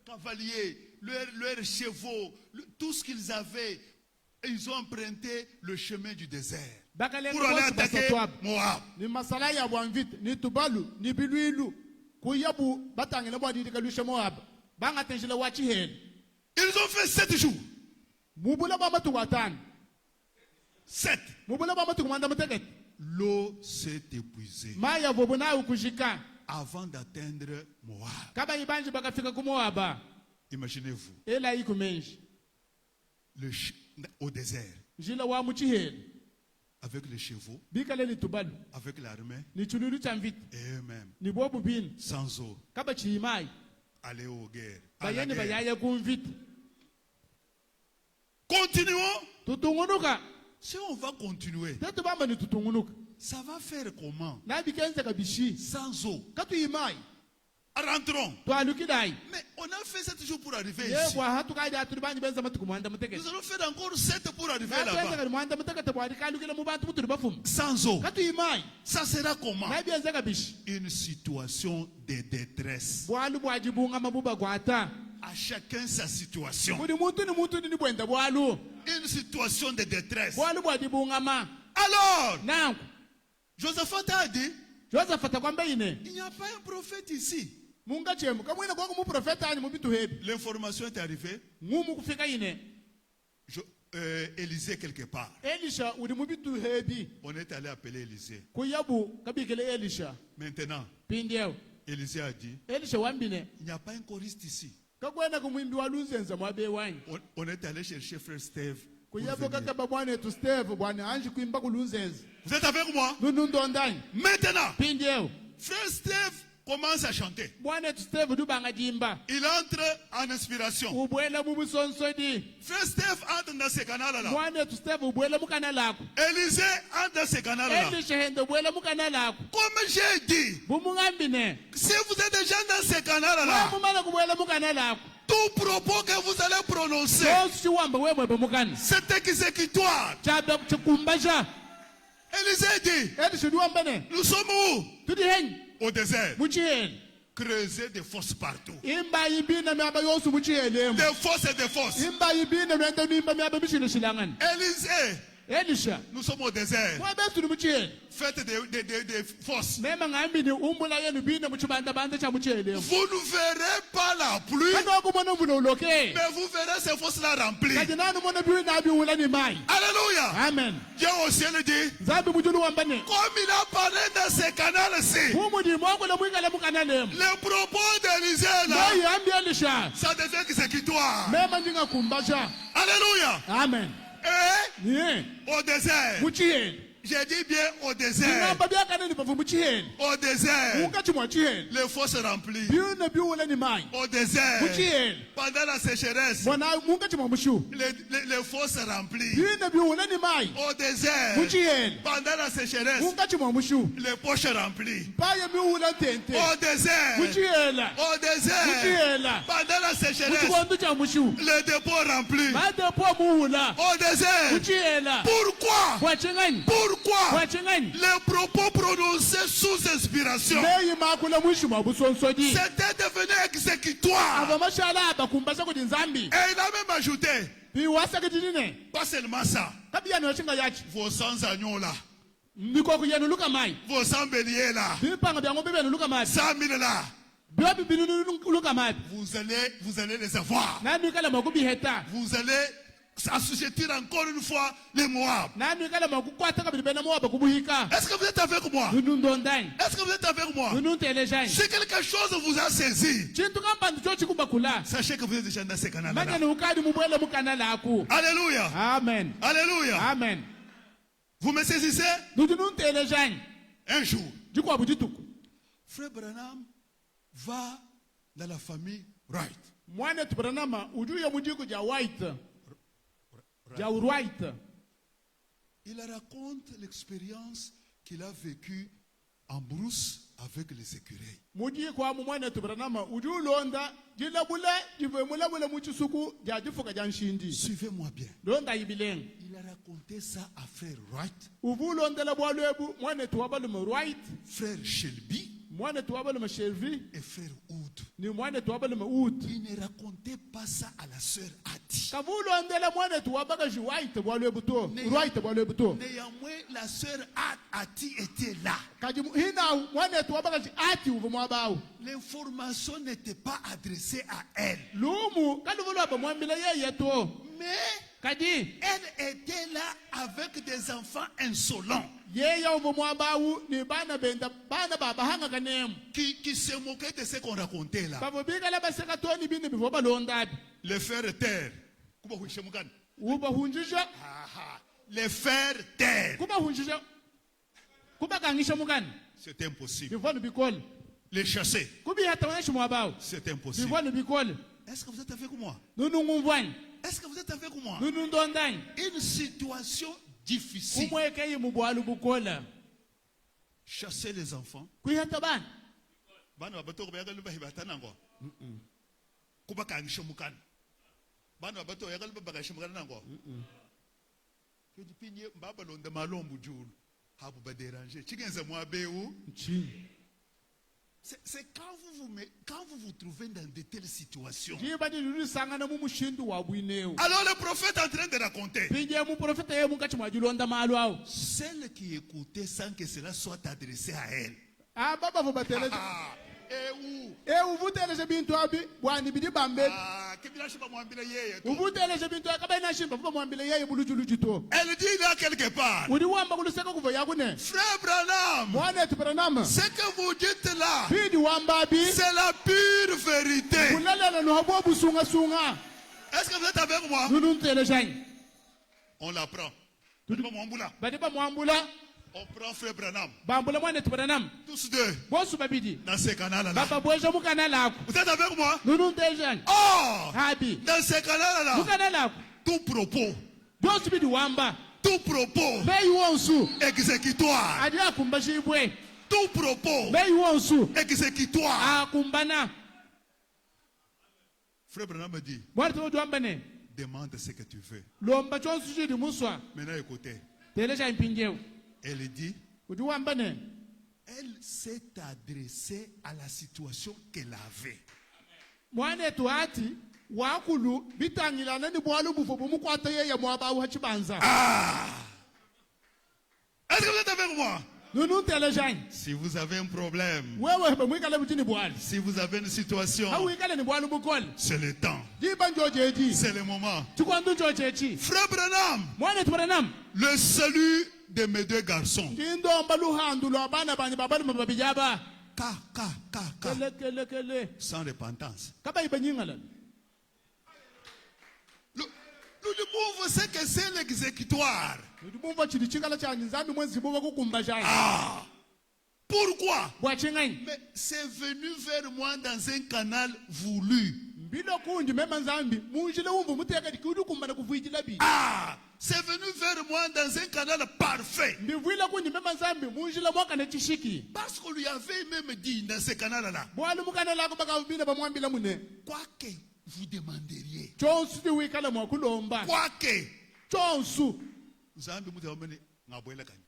Speaker 2: cavaliers, leurs chevaux, tout ce qu'ils avaient. Ils ont emprunté le chemin du désert pour aller attaquer Moab.
Speaker 3: Ni masala ya bwanvita ni tubalu ni biluilu kuyabu batangela bwa didika lushe Moab banga tenjela wachi hen.
Speaker 2: Ils ont fait 7 jours.
Speaker 3: Mubula ba matu watani
Speaker 2: 7.
Speaker 3: mubula ba matu kumanda muteket
Speaker 2: L'eau s'est épuisée
Speaker 3: maya vobuna ukushika
Speaker 2: avant d'atteindre Moab.
Speaker 3: kaba ibanji bakafika ku Moab
Speaker 2: Imaginez-vous,
Speaker 3: ela ikumenji
Speaker 2: au désert,
Speaker 3: jila wa muchi hen
Speaker 2: avec les chevaux,
Speaker 3: bikale ni tubalu
Speaker 2: avec l'armée
Speaker 3: ni chululu cha mvita
Speaker 2: et eux-mêmes,
Speaker 3: ni bobu bin
Speaker 2: sans eau,
Speaker 3: kaba chimai
Speaker 2: aller aux guerres. À la
Speaker 3: bayani
Speaker 2: guerre.
Speaker 3: bayaya kumvita
Speaker 2: Continuons.
Speaker 3: tutungunuka
Speaker 2: Si on va continuer,
Speaker 3: tetu bamba ni tutungunuka
Speaker 2: ça va faire comment?
Speaker 3: na bikenze kabishi
Speaker 2: Sans eau.
Speaker 3: katu imai
Speaker 2: Rentrons.
Speaker 3: twalukidai
Speaker 2: Mais on a fait 7 jours pour arriver
Speaker 3: ye
Speaker 2: ici.
Speaker 3: bwa hatukaida tulibanji benza matu kumanda muteke
Speaker 2: Nous allons faire encore 7 pour arriver
Speaker 3: na benza
Speaker 2: là-bas.
Speaker 3: kali mwanda muteke tabwadi kalukile mu bantu mutuli bafumu
Speaker 2: Sans eau.
Speaker 3: katu imai
Speaker 2: Ça sera comment?
Speaker 3: na bienze kabishi
Speaker 2: Une situation de détresse.
Speaker 3: bwalu bwajibunga mabuba gwata
Speaker 2: À chacun sa situation.
Speaker 3: buli muntu ni bwenda bwalu
Speaker 2: Une situation de détresse.
Speaker 3: bwalu bwajibunga ma
Speaker 2: Alors,
Speaker 3: nanku
Speaker 2: Josaphat a dit,
Speaker 3: Joseph atakwamba ine
Speaker 2: il n'y a pas un prophète ici.
Speaker 3: munga chemu kamwina kwa mu profeta ani mu bitu hebi
Speaker 2: L'information est arrivée.
Speaker 3: ngumu kufika ine
Speaker 2: Élisée quelque part.
Speaker 3: Elisha uli mu bitu hebi
Speaker 2: On est allé appeler Élisée.
Speaker 3: kuyabu kabikele Elisha
Speaker 2: Maintenant,
Speaker 3: pindieo
Speaker 2: Élisée a dit,
Speaker 3: Elisha wambine
Speaker 2: il n'y a pas un choriste ici.
Speaker 3: kakwenda kumwimbi walunzenza mwabe wanyi
Speaker 2: On est allé chercher frère Steve. pour
Speaker 3: kuyabo
Speaker 2: venir.
Speaker 3: kakaba bwana etu Steve bwana anji kuimba kulunzenza
Speaker 2: Vous êtes avec moi?
Speaker 3: nunundondani
Speaker 2: Maintenant,
Speaker 3: pindieo
Speaker 2: frère Steve commence à chanter.
Speaker 3: bwana etu Steve dubanga jimba
Speaker 2: Il entre en inspiration.
Speaker 3: ubwela mu busonsodi
Speaker 2: Frère Steve entre dans ce canal-là.
Speaker 3: bwana etu Steve ubwela mu kana lako
Speaker 2: Élisée entre dans ce canal-là.
Speaker 3: Elisha hende ubwela mu kana lako
Speaker 2: Comme j'ai dit,
Speaker 3: bumungambine
Speaker 2: si vous êtes déjà dans ce canal-là,
Speaker 3: mumala kubwela mu kana lako
Speaker 2: tout propos que vous allez prononcer,
Speaker 3: sosi wamba wemwebe mukana
Speaker 2: c'est exécutoire.
Speaker 3: chabe chikumbasha
Speaker 2: Élisée dit,
Speaker 3: Elisha duwambane
Speaker 2: nous sommes où?
Speaker 3: tudi henyi
Speaker 2: Au désert.
Speaker 3: muchiheni
Speaker 2: Creuser des fosses partout.
Speaker 3: imba ibina myaba yosu muchihelemu
Speaker 2: Des fosses et des fosses.
Speaker 3: imba ibina myenda nimba myaba mishilishilangani
Speaker 2: Élisée,
Speaker 3: Elisha
Speaker 2: nous sommes au désert.
Speaker 3: mwabetu ni muchiheni
Speaker 2: Faites des fosses.
Speaker 3: mema ngambini umbula yenu bina muchibandabanda cha muchihelemu
Speaker 2: Vous ne verrez pas la pluie,
Speaker 3: kanokumona mvula uloke
Speaker 2: mais vous verrez ces fosses-là remplies.
Speaker 3: kati nanu mona biwi nabi wula ni mai
Speaker 2: Alléluia.
Speaker 3: amen
Speaker 2: Dieu au ciel dit,
Speaker 3: nzambi mujulu wambane
Speaker 2: comme il a parlé dans ce canal-ci,
Speaker 3: mumudi mwakula mwikala mukanalemu
Speaker 2: les propos d'Élisée là,
Speaker 3: nayi ambi Elisha
Speaker 2: ça devient exécutoire.
Speaker 3: mema ndingakumbasha
Speaker 2: Alléluia.
Speaker 3: amen
Speaker 2: Et
Speaker 3: niye
Speaker 2: au désert,
Speaker 3: muchiheni
Speaker 2: j'ai dit bien au désert,
Speaker 3: ngamba byakanani bavu muchiheni
Speaker 2: au désert,
Speaker 3: mukati mwachiheni
Speaker 2: les fosses remplies.
Speaker 3: byuna biwula ni mai
Speaker 2: Au désert,
Speaker 3: muchiheni
Speaker 2: pendant la sécheresse,
Speaker 3: mwana mukati mwa mushu
Speaker 2: les fosses remplies.
Speaker 3: byuna biwula ni mai
Speaker 2: Au désert,
Speaker 3: muchiheni
Speaker 2: pendant la sécheresse,
Speaker 3: mukati mwa mushu
Speaker 2: les poches remplies.
Speaker 3: mpaye miwula tente
Speaker 2: Au désert,
Speaker 3: muchihela
Speaker 2: au désert,
Speaker 3: muchihela
Speaker 2: pendant la sécheresse,
Speaker 3: muchikondo cha mushu
Speaker 2: les dépôts remplis.
Speaker 3: badepo muwula
Speaker 2: Au désert,
Speaker 3: muchihela
Speaker 2: pourquoi?
Speaker 3: bwachingani
Speaker 2: Pourquoi
Speaker 3: bwachingani
Speaker 2: les propos prononcés sous inspiration,
Speaker 3: meyi makula mwishi mwa busonsodi
Speaker 2: c'était devenu exécutoire?
Speaker 3: ava mashala abakumbasha kuti nzambi
Speaker 2: Et il a même ajouté,
Speaker 3: biwasakitinine
Speaker 2: pas seulement ça,
Speaker 3: kabiyani wachinga yachi
Speaker 2: vos 100 agneaux là,
Speaker 3: mikoko yenu luka mai
Speaker 2: vos 100 béliers là,
Speaker 3: bipanga bya ng'ombe byenu luka mai
Speaker 2: 100 000 là,
Speaker 3: byobi binunu luka mai
Speaker 2: vous allez les avoir.
Speaker 3: nanu ikala makubiheta
Speaker 2: Vous allez assujettir encore une fois les Moab.
Speaker 3: nanu ikala makukwata kabili bena moaba kubuhika
Speaker 2: Est-ce que vous êtes avec moi?
Speaker 3: nunundondani
Speaker 2: Est-ce que vous êtes avec moi?
Speaker 3: nununtelejani
Speaker 2: Si quelque chose vous a saisi,
Speaker 3: chintu kampandu cho chikubakula
Speaker 2: sachez que vous êtes déjà dans ce canal-là.
Speaker 3: manyani ukadi mubwele mukana aku
Speaker 2: Alléluia.
Speaker 3: amen
Speaker 2: Alléluia.
Speaker 3: amen
Speaker 2: Vous me saisissez?
Speaker 3: nununtelejani
Speaker 2: Un jour,
Speaker 3: jikwabu jituku
Speaker 2: Frère Branham va dans la famille Wright.
Speaker 3: mwana tubranama ujuya mujiku ja white ja white
Speaker 2: Il raconte l'expérience qu'il a vécue en brousse avec les écureuils.
Speaker 3: Mudi kwa mwana tubranama ujulonda jilabule jivemulabule muchisuku jajifuka janshindi.
Speaker 2: Suivez-moi bien.
Speaker 3: Londa ibileng.
Speaker 2: Il a raconté ça à frère Wright,
Speaker 3: Uvulonda la bwalebu mwana tuwabalu Wright,
Speaker 2: frère Shelby
Speaker 3: mwana tuwabalu Shelby,
Speaker 2: et frère Wood.
Speaker 3: ni mwana tuwabalu Wood.
Speaker 2: Il ne racontait pas ça à la sœur Ati.
Speaker 3: Kavulonda la mwana tuwabaga Wright bwalebu to. Wright bwalebu to.
Speaker 2: Néanmoins, la sœur Ati était là.
Speaker 3: Kajimu hina mwana tuwabaga Ati uvumwabao.
Speaker 2: L'information n'était pas adressée à elle.
Speaker 3: Lumu kaluvulwa ba mwambila yeye to.
Speaker 2: Mais
Speaker 3: Kadi
Speaker 2: elle était là avec des enfants insolents
Speaker 3: yeye uvumwabao ni bana benda bana baba hanga kanemu.
Speaker 2: qui se moquaient de ce qu'on racontait là.
Speaker 3: Bavubika la baseka toni bini bivoba londabi.
Speaker 2: Les frères terre. Kuba huishemukani.
Speaker 3: Uba hunjisha.
Speaker 2: Aha. Les frères terre.
Speaker 3: Kuba hunjisha. Kuba kangisha mukani.
Speaker 2: C'est impossible.
Speaker 3: Bivonu bikole.
Speaker 2: Les chasser.
Speaker 3: Kubi hata waneshi mwabao.
Speaker 2: C'est impossible.
Speaker 3: Bivonu bikole.
Speaker 2: Est-ce que vous êtes avec moi?
Speaker 3: Nunu ngumvwani.
Speaker 2: Est-ce que vous êtes avec moi?
Speaker 3: Nunu ndondani.
Speaker 2: Une situation difficile.
Speaker 3: Umweke yi mubwalu bukola.
Speaker 2: Chasser les enfants.
Speaker 3: Kuyata bana.
Speaker 2: Bana babato bayaga luba hibatana ngo. Kuba kangisha mukani. Bana babato yaga luba bagasha mukani ngo. Kedi pinye mbaba londa malombu julu. Habu ba déranger. Chigenza mwabeu.
Speaker 3: Nchini.
Speaker 2: C'est quand vous vous trouvez dans de telles situations.
Speaker 3: Jibadi lulu sangana mu mushindu wa bwineo.
Speaker 2: Alors le prophète est en train de raconter.
Speaker 3: Pinje mu profeta ye mukachi mwajulonda malwao.
Speaker 2: Celle qui écoutait sans que cela soit adressé à elle.
Speaker 3: Ah baba vubatele.
Speaker 2: Et où?
Speaker 3: Uvutele bintu abi bwani bidi bambe.
Speaker 2: Kibila shiba mwambile yeye.
Speaker 3: Uvutele bintu akaba ina shimba vuba mwambile yeye bulujuluju to.
Speaker 2: Elle dit là quelque part.
Speaker 3: Udi wamba kuluseka kuva yakune.
Speaker 2: Frère Branham.
Speaker 3: Mwana tupranama.
Speaker 2: Ce que vous dites là.
Speaker 3: Bidi wamba bi.
Speaker 2: C'est la pure vérité.
Speaker 3: Kulala no habo busunga sunga.
Speaker 2: Est-ce que vous êtes avec moi?
Speaker 3: Nunu tele jany.
Speaker 2: On l'apprend. Badiba mwambula.
Speaker 3: Badiba mwambula.
Speaker 2: On prend frère Branham.
Speaker 3: Bambula mwana tupranama.
Speaker 2: Tous deux.
Speaker 3: Bosu babidi.
Speaker 2: Dans ce canal là.
Speaker 3: Baba boja mu kanala.
Speaker 2: Vous êtes avec moi?
Speaker 3: Nunu tele jany.
Speaker 2: Oh!
Speaker 3: Habi.
Speaker 2: Dans ce canal là.
Speaker 3: Mu kanala.
Speaker 2: Tout propos.
Speaker 3: Bosu bidi wamba.
Speaker 2: Tout propos.
Speaker 3: Bei wonsu.
Speaker 2: Exécutoire.
Speaker 3: Adi akumba shibwe.
Speaker 2: Tout propos.
Speaker 3: Bei wonsu.
Speaker 2: Exécutoire.
Speaker 3: Akumbana.
Speaker 2: Frère Branham me dit,
Speaker 3: Mwana tuwamba ne.
Speaker 2: demande ce que tu veux.
Speaker 3: Lomba chonsu jidi muswa.
Speaker 2: Maintenant écoutez.
Speaker 3: Tele jany pinjeu.
Speaker 2: Elle dit,
Speaker 3: Udi wamba ne.
Speaker 2: elle s'est adressée à la situation qu'elle avait.
Speaker 3: Mwana tuati wakulu bitangilana ni bwalu bufo bumukwata yeye mwaba wachibanza.
Speaker 2: Est-ce que vous êtes avec moi?
Speaker 3: Nunu tele jany.
Speaker 2: Si vous avez un problème,
Speaker 3: Wewe bamwikala butini bwali.
Speaker 2: si vous avez une situation,
Speaker 3: Awikala ni bwalu bukole.
Speaker 2: c'est le temps.
Speaker 3: Jiba njojeji.
Speaker 2: C'est le moment.
Speaker 3: Tukwandu njojeji.
Speaker 2: Frère Branham,
Speaker 3: Mwana tupranam.
Speaker 2: le salut de mes deux garçons.
Speaker 3: Ndindo mbalu handu lo abana bani babali mababijaba.
Speaker 2: K.
Speaker 3: Kele.
Speaker 2: Sans repentance.
Speaker 3: Kaba ibanyingala.
Speaker 2: Nous devons ce que c'est l'exécutoire.
Speaker 3: Ndibumva chili chingala cha nzambi mwenzi buva kukumba jani.
Speaker 2: Pourquoi?
Speaker 3: Bwachingani.
Speaker 2: Mais c'est venu vers moi dans un canal voulu.
Speaker 3: Mbilo kunji mema nzambi munjile umvu muteka dikudu kumbana kuvuijila bi.
Speaker 2: C'est venu vers moi dans un canal parfait.
Speaker 3: Mbivuila kunji mema nzambi munjile mwaka na chishiki.
Speaker 2: Parce qu'on lui avait même dit dans ce canal-là.
Speaker 3: Bwalu mukana lako baka ubina bamwambila mune.
Speaker 2: Quoi que vous demanderiez.
Speaker 3: Chonsu di wikala mwakulomba.
Speaker 2: Quoi que.
Speaker 3: Chonsu.
Speaker 2: Nzambi mutamani ngabwela kani.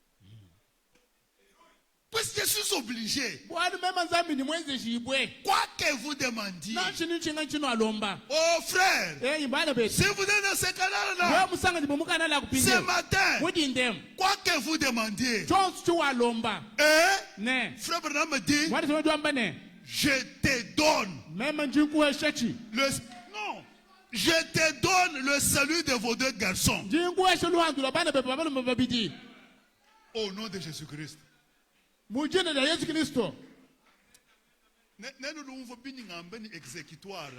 Speaker 2: Puisque je suis obligé.
Speaker 3: Bwalu mema nzambi ni mwenzi shibwe.
Speaker 2: Quoi que vous demandiez.
Speaker 3: Na chini chinga chino alomba.
Speaker 2: Oh frère.
Speaker 3: Imbala beti.
Speaker 2: Si vous êtes dans ce canal-là.
Speaker 3: Wewe musanga ndibo mukana la kupinje.
Speaker 2: Ce matin.
Speaker 3: Mudindem.
Speaker 2: Quoi que vous demandiez.
Speaker 3: Chonsu tu alomba. Ne.
Speaker 2: Frère Branham me dit.
Speaker 3: Mwadi tuwe duamba ne.
Speaker 2: Je te donne.
Speaker 3: Mema njinku we shechi.
Speaker 2: Non. Je te donne le salut de vos deux garçons.
Speaker 3: Njinku we shelu handu la bana bebe babalu mababidi.
Speaker 2: Au nom de Jésus-Christ.
Speaker 3: Mujine da Yesu Kristo.
Speaker 2: Exécutoire.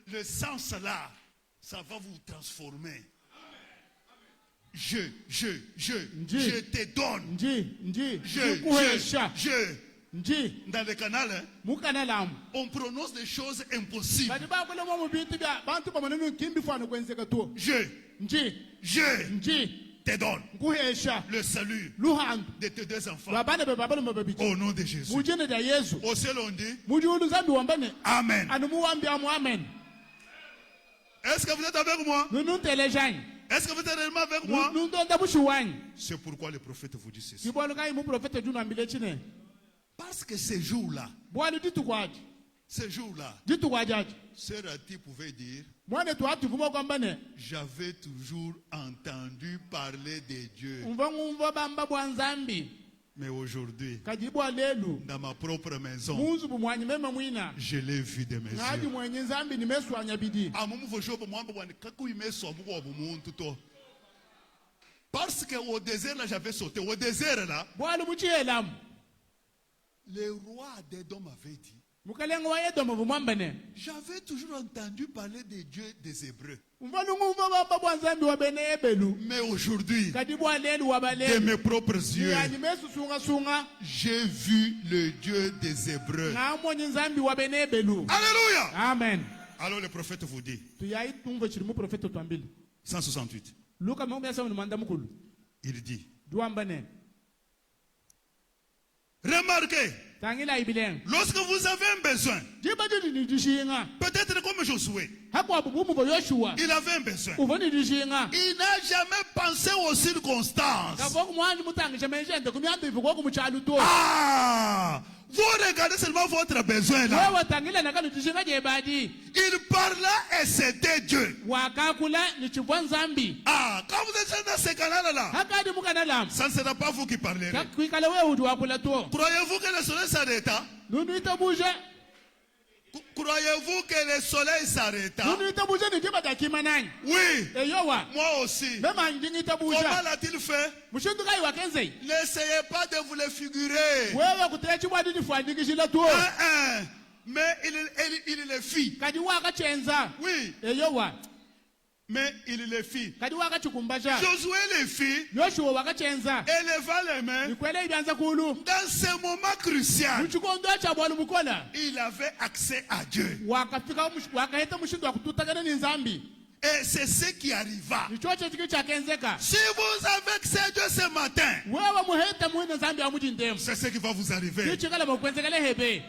Speaker 2: Le sens là, ça va vous transformer. Je te donne. Dans le canal, on prononce des choses impossibles. te donne
Speaker 3: nguhesha
Speaker 2: le salut
Speaker 3: luhambo
Speaker 2: de tes deux enfants.
Speaker 3: lwabana bebabalo mababiki
Speaker 2: Au nom de Jésus.
Speaker 3: mujene da Yesu
Speaker 2: Au seul on dit
Speaker 3: mujulu zambi wambane
Speaker 2: Amen.
Speaker 3: anumuwambi amu amen
Speaker 2: Est-ce que vous êtes avec moi?
Speaker 3: nununtelejanye
Speaker 2: Est-ce que vous êtes réellement avec moi?
Speaker 3: nuntonda bushiwanyi
Speaker 2: C'est pourquoi le prophète vous dit ceci.
Speaker 3: kibwalukayi mu profete junambile chine
Speaker 2: Parce que ces jours-là,
Speaker 3: bwalu ditukwaji
Speaker 2: ditukwajaji, Sœur Ati pouvait dire,
Speaker 3: mwane twati vuma kwambane
Speaker 2: j'avais toujours entendu parler de Dieu.
Speaker 3: umva bamba bwa nzambi
Speaker 2: Mais aujourd'hui,
Speaker 3: kajibwa lelu
Speaker 2: dans ma propre maison,
Speaker 3: munzu bumwanyi mema mwina
Speaker 2: je l'ai vu de mes
Speaker 3: ngaji
Speaker 2: yeux.
Speaker 3: mwenye nzambi nimeswanya bidii
Speaker 2: Parce qu'au désert, là, j'avais sauté. Au désert, là,
Speaker 3: bwalu muchiyelamu
Speaker 2: le roi d'Édom avait dit,
Speaker 3: mukalenga wa edomu vumwambane
Speaker 2: j'avais toujours entendu parler des dieux des Hébreux.
Speaker 3: umva bamba bwa nzambi wa bene ebelu
Speaker 2: Mais aujourd'hui,
Speaker 3: kadi bwa lelu wa
Speaker 2: de
Speaker 3: balelu
Speaker 2: mes propres yeux,
Speaker 3: yani mesusunga
Speaker 2: j'ai vu le Dieu des Hébreux.
Speaker 3: ngamwonye nzambi wa bene ebelu
Speaker 2: Alléluia.
Speaker 3: amen
Speaker 2: Alors le prophète vous dit,
Speaker 3: tuyayi tumva chiri mu profete twambili
Speaker 2: 168,
Speaker 3: luka makumbi asanu mwanda mukulu
Speaker 2: il dit,
Speaker 3: duwambane
Speaker 2: remarquez,
Speaker 3: tangila ibileng
Speaker 2: lorsque vous avez un besoin,
Speaker 3: jiba didi dishinga
Speaker 2: peut-être comme Josué,
Speaker 3: hapo bumu bo Yoshua
Speaker 2: il avait un besoin.
Speaker 3: uvoni dishinga
Speaker 2: Il n'a jamais pensé aux circonstances.
Speaker 3: kavoku mwani mutangisha menjende kumyanda ivuko kumuchalu to
Speaker 2: Ah, vous regardez seulement votre besoin là.
Speaker 3: wewe tangila nakalo dishinga jebadi
Speaker 2: Il parla et c'était Dieu.
Speaker 3: wakakula ni chibwa nzambi
Speaker 2: Ah, quand vous êtes dans ce canal là,
Speaker 3: hakadi mukanalam
Speaker 2: ça ne sera pas vous qui parlerez.
Speaker 3: kwikale wewe udi wakula to
Speaker 2: Croyez-vous que le soleil s'arrêta?
Speaker 3: nunu itabuje
Speaker 2: Croyez-vous que le soleil s'arrêta?
Speaker 3: nunu itabuje ni jiba dakima nani
Speaker 2: Oui,
Speaker 3: eyowa
Speaker 2: moi aussi.
Speaker 3: mema njingi itabuje
Speaker 2: Comment l'a-t-il fait?
Speaker 3: mushindu kai wakenze
Speaker 2: N'essayez pas de vous le figurer.
Speaker 3: wewe kuteya chibwa didi fwandikishila to
Speaker 2: Mais il le fit.
Speaker 3: kadi wakachenza
Speaker 2: Oui,
Speaker 3: eyowa
Speaker 2: mais il le fit.
Speaker 3: kadi wakachikumbasha
Speaker 2: Josué le fit,
Speaker 3: Yoshua wakachenza
Speaker 2: éleva les mains.
Speaker 3: nikwele ibyanza kulu
Speaker 2: Dans ce moment crucial,
Speaker 3: muchikondo cha bwalu mukola
Speaker 2: il avait accès à Dieu.
Speaker 3: wakafika wakaheta mushindu wakututagana ni nzambi
Speaker 2: Et c'est ce qui arriva.
Speaker 3: nichocho chiki chakenzeka
Speaker 2: Si vous avez accès à Dieu ce matin,
Speaker 3: wewe muheta muine nzambi amujindemu
Speaker 2: c'est ce qui va vous arriver.
Speaker 3: kichikala makwenzekele hebe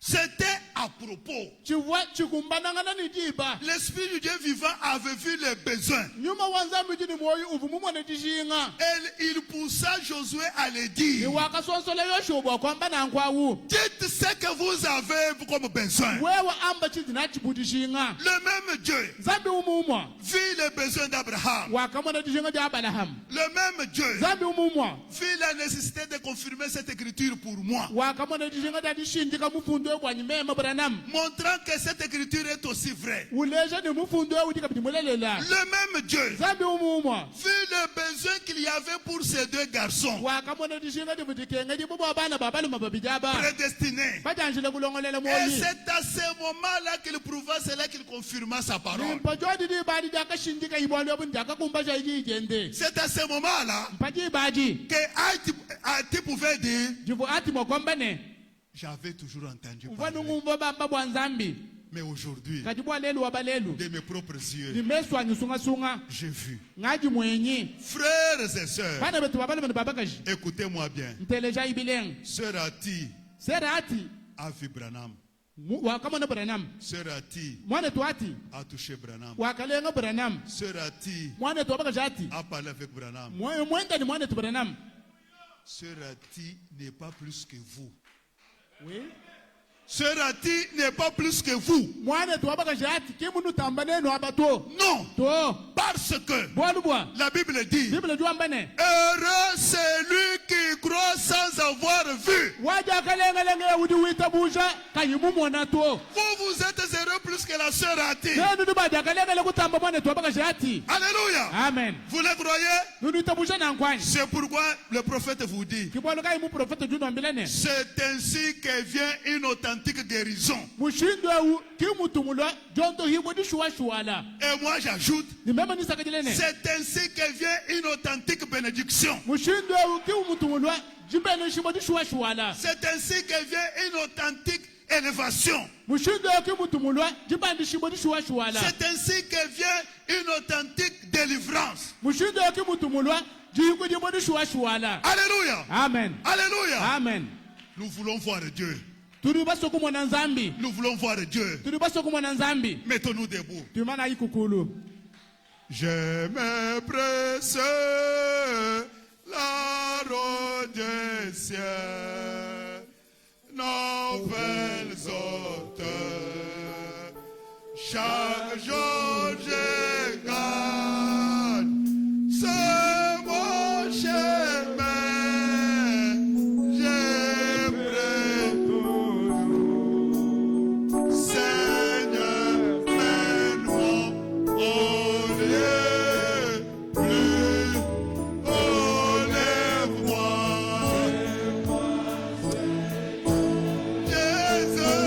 Speaker 2: C'était à propos.
Speaker 3: chivwa chikumbanangana ni jiba
Speaker 2: L'Esprit du Dieu vivant avait vu les besoins.
Speaker 3: nyuma wa nzambi jini moyo uvumumwane tishinga
Speaker 2: Et il poussa Josué à le
Speaker 3: ni
Speaker 2: dire.
Speaker 3: wakasonsola Yoshua kwamba nankwawu
Speaker 2: Dites ce que vous avez comme besoin.
Speaker 3: wewe amba chiti nachibutishinga
Speaker 2: Le même Dieu
Speaker 3: nzambi umumwa
Speaker 2: vit les besoins d'Abraham.
Speaker 3: wakamona tishinga ja Abraham
Speaker 2: Le même Dieu
Speaker 3: nzambi umumwa
Speaker 2: vit la nécessité de confirmer cette écriture pour moi.
Speaker 3: wakamona tishinga tatishindika mufundo bwanyi mema branam
Speaker 2: Montrant que cette écriture est aussi vraie.
Speaker 3: uleja ni mufundo udika bimulelela
Speaker 2: Le même Dieu
Speaker 3: nzambi umumwa
Speaker 2: vu le besoin qu'il y avait pour ces deux garçons
Speaker 3: wakamona tishinga dibutikenge dibubo abana babaluma babijaba
Speaker 2: prédestinés.
Speaker 3: batanjile kulongolela
Speaker 2: Et
Speaker 3: moyi
Speaker 2: c'est à ce moment-là qu'il prouva cela, qu'il confirma sa parole.
Speaker 3: mpajodi di badi jakashindika ibwalo bundi akakumbasha ijijende
Speaker 2: C'est à ce moment-là
Speaker 3: mpaji baji
Speaker 2: que Haïti pouvait dire,
Speaker 3: jivu ati mokombane
Speaker 2: j'avais toujours entendu
Speaker 3: mfano
Speaker 2: parler.
Speaker 3: ngumva bamba bwa nzambi
Speaker 2: Mais aujourd'hui,
Speaker 3: kati bwa lelu wabalelu
Speaker 2: de mes propres yeux,
Speaker 3: nimeswanyi sunga
Speaker 2: j'ai vu.
Speaker 3: ngaji mwenyi
Speaker 2: Frères et sœurs,
Speaker 3: bana betu babale bana babakaji
Speaker 2: écoutez-moi bien.
Speaker 3: nteleja ibileng
Speaker 2: Sœur Ati
Speaker 3: sera ati
Speaker 2: a vu Branham.
Speaker 3: wakamona branam
Speaker 2: Sœur Ati
Speaker 3: mwana tu ati
Speaker 2: a touché Branham.
Speaker 3: wakalenga branam
Speaker 2: Sœur Ati
Speaker 3: mwana tu babakaji ati
Speaker 2: a parlé avec Branham.
Speaker 3: mwenda ni mwana tu branam
Speaker 2: Sœur Ati n'est pas plus que vous.
Speaker 3: oui
Speaker 2: Sœur Ati n'est pas plus que vous.
Speaker 3: mwana tu babakaji ati kimunu tamba neno abato
Speaker 2: Non.
Speaker 3: to
Speaker 2: Parce que
Speaker 3: bwalu bwa
Speaker 2: la Bible dit,
Speaker 3: biblia juambane
Speaker 2: heureux celui qui croit sans avoir vu.
Speaker 3: waja kalengalenga udi witabusha kayimumona to
Speaker 2: Vous êtes heureux plus que la sœur Ati.
Speaker 3: nenu dubaja kalengale kutamba mwana tu babakaji ati
Speaker 2: Alléluia.
Speaker 3: amen
Speaker 2: Vous le croyez?
Speaker 3: nunu itabusha nankwanyi
Speaker 2: C'est pourquoi le prophète vous dit,
Speaker 3: kibwalo kai mu profeta juno ambilene
Speaker 2: c'est ainsi que vient une authentique guérison.
Speaker 3: mushindwe kimutumulo jonto hibo dishuwashuwala
Speaker 2: Et moi j'ajoute,
Speaker 3: nimema nisakajilene
Speaker 2: c'est ainsi que vient une authentique bénédiction.
Speaker 3: mushindwe kimutumulo jimbene shibo dishuwashuwala
Speaker 2: C'est ainsi que vient une authentique élévation.
Speaker 3: mushindo ki mutumulwa jibandi shibodi shuwa la
Speaker 2: C'est ainsi que vient une authentique délivrance.
Speaker 3: mushindo ki mutumulwa jiku jibodi shuwa la.
Speaker 2: Alléluia.
Speaker 3: Amen.
Speaker 2: Alléluia.
Speaker 3: Amen.
Speaker 2: Nous voulons voir Dieu.
Speaker 3: Turi basoko mwana nzambi.
Speaker 2: Nous voulons voir Dieu.
Speaker 3: Turi basoko mwana nzambi.
Speaker 2: Mettons-nous debout.
Speaker 3: Tumana ikukulu.
Speaker 2: Je me presse la route du ciel, nouvelles auteurs. Chaque jour je gagne, c'est mon chemin. Je prie toujours, Seigneur, mène-moi au lieu plus haut, lève-moi. Jésus,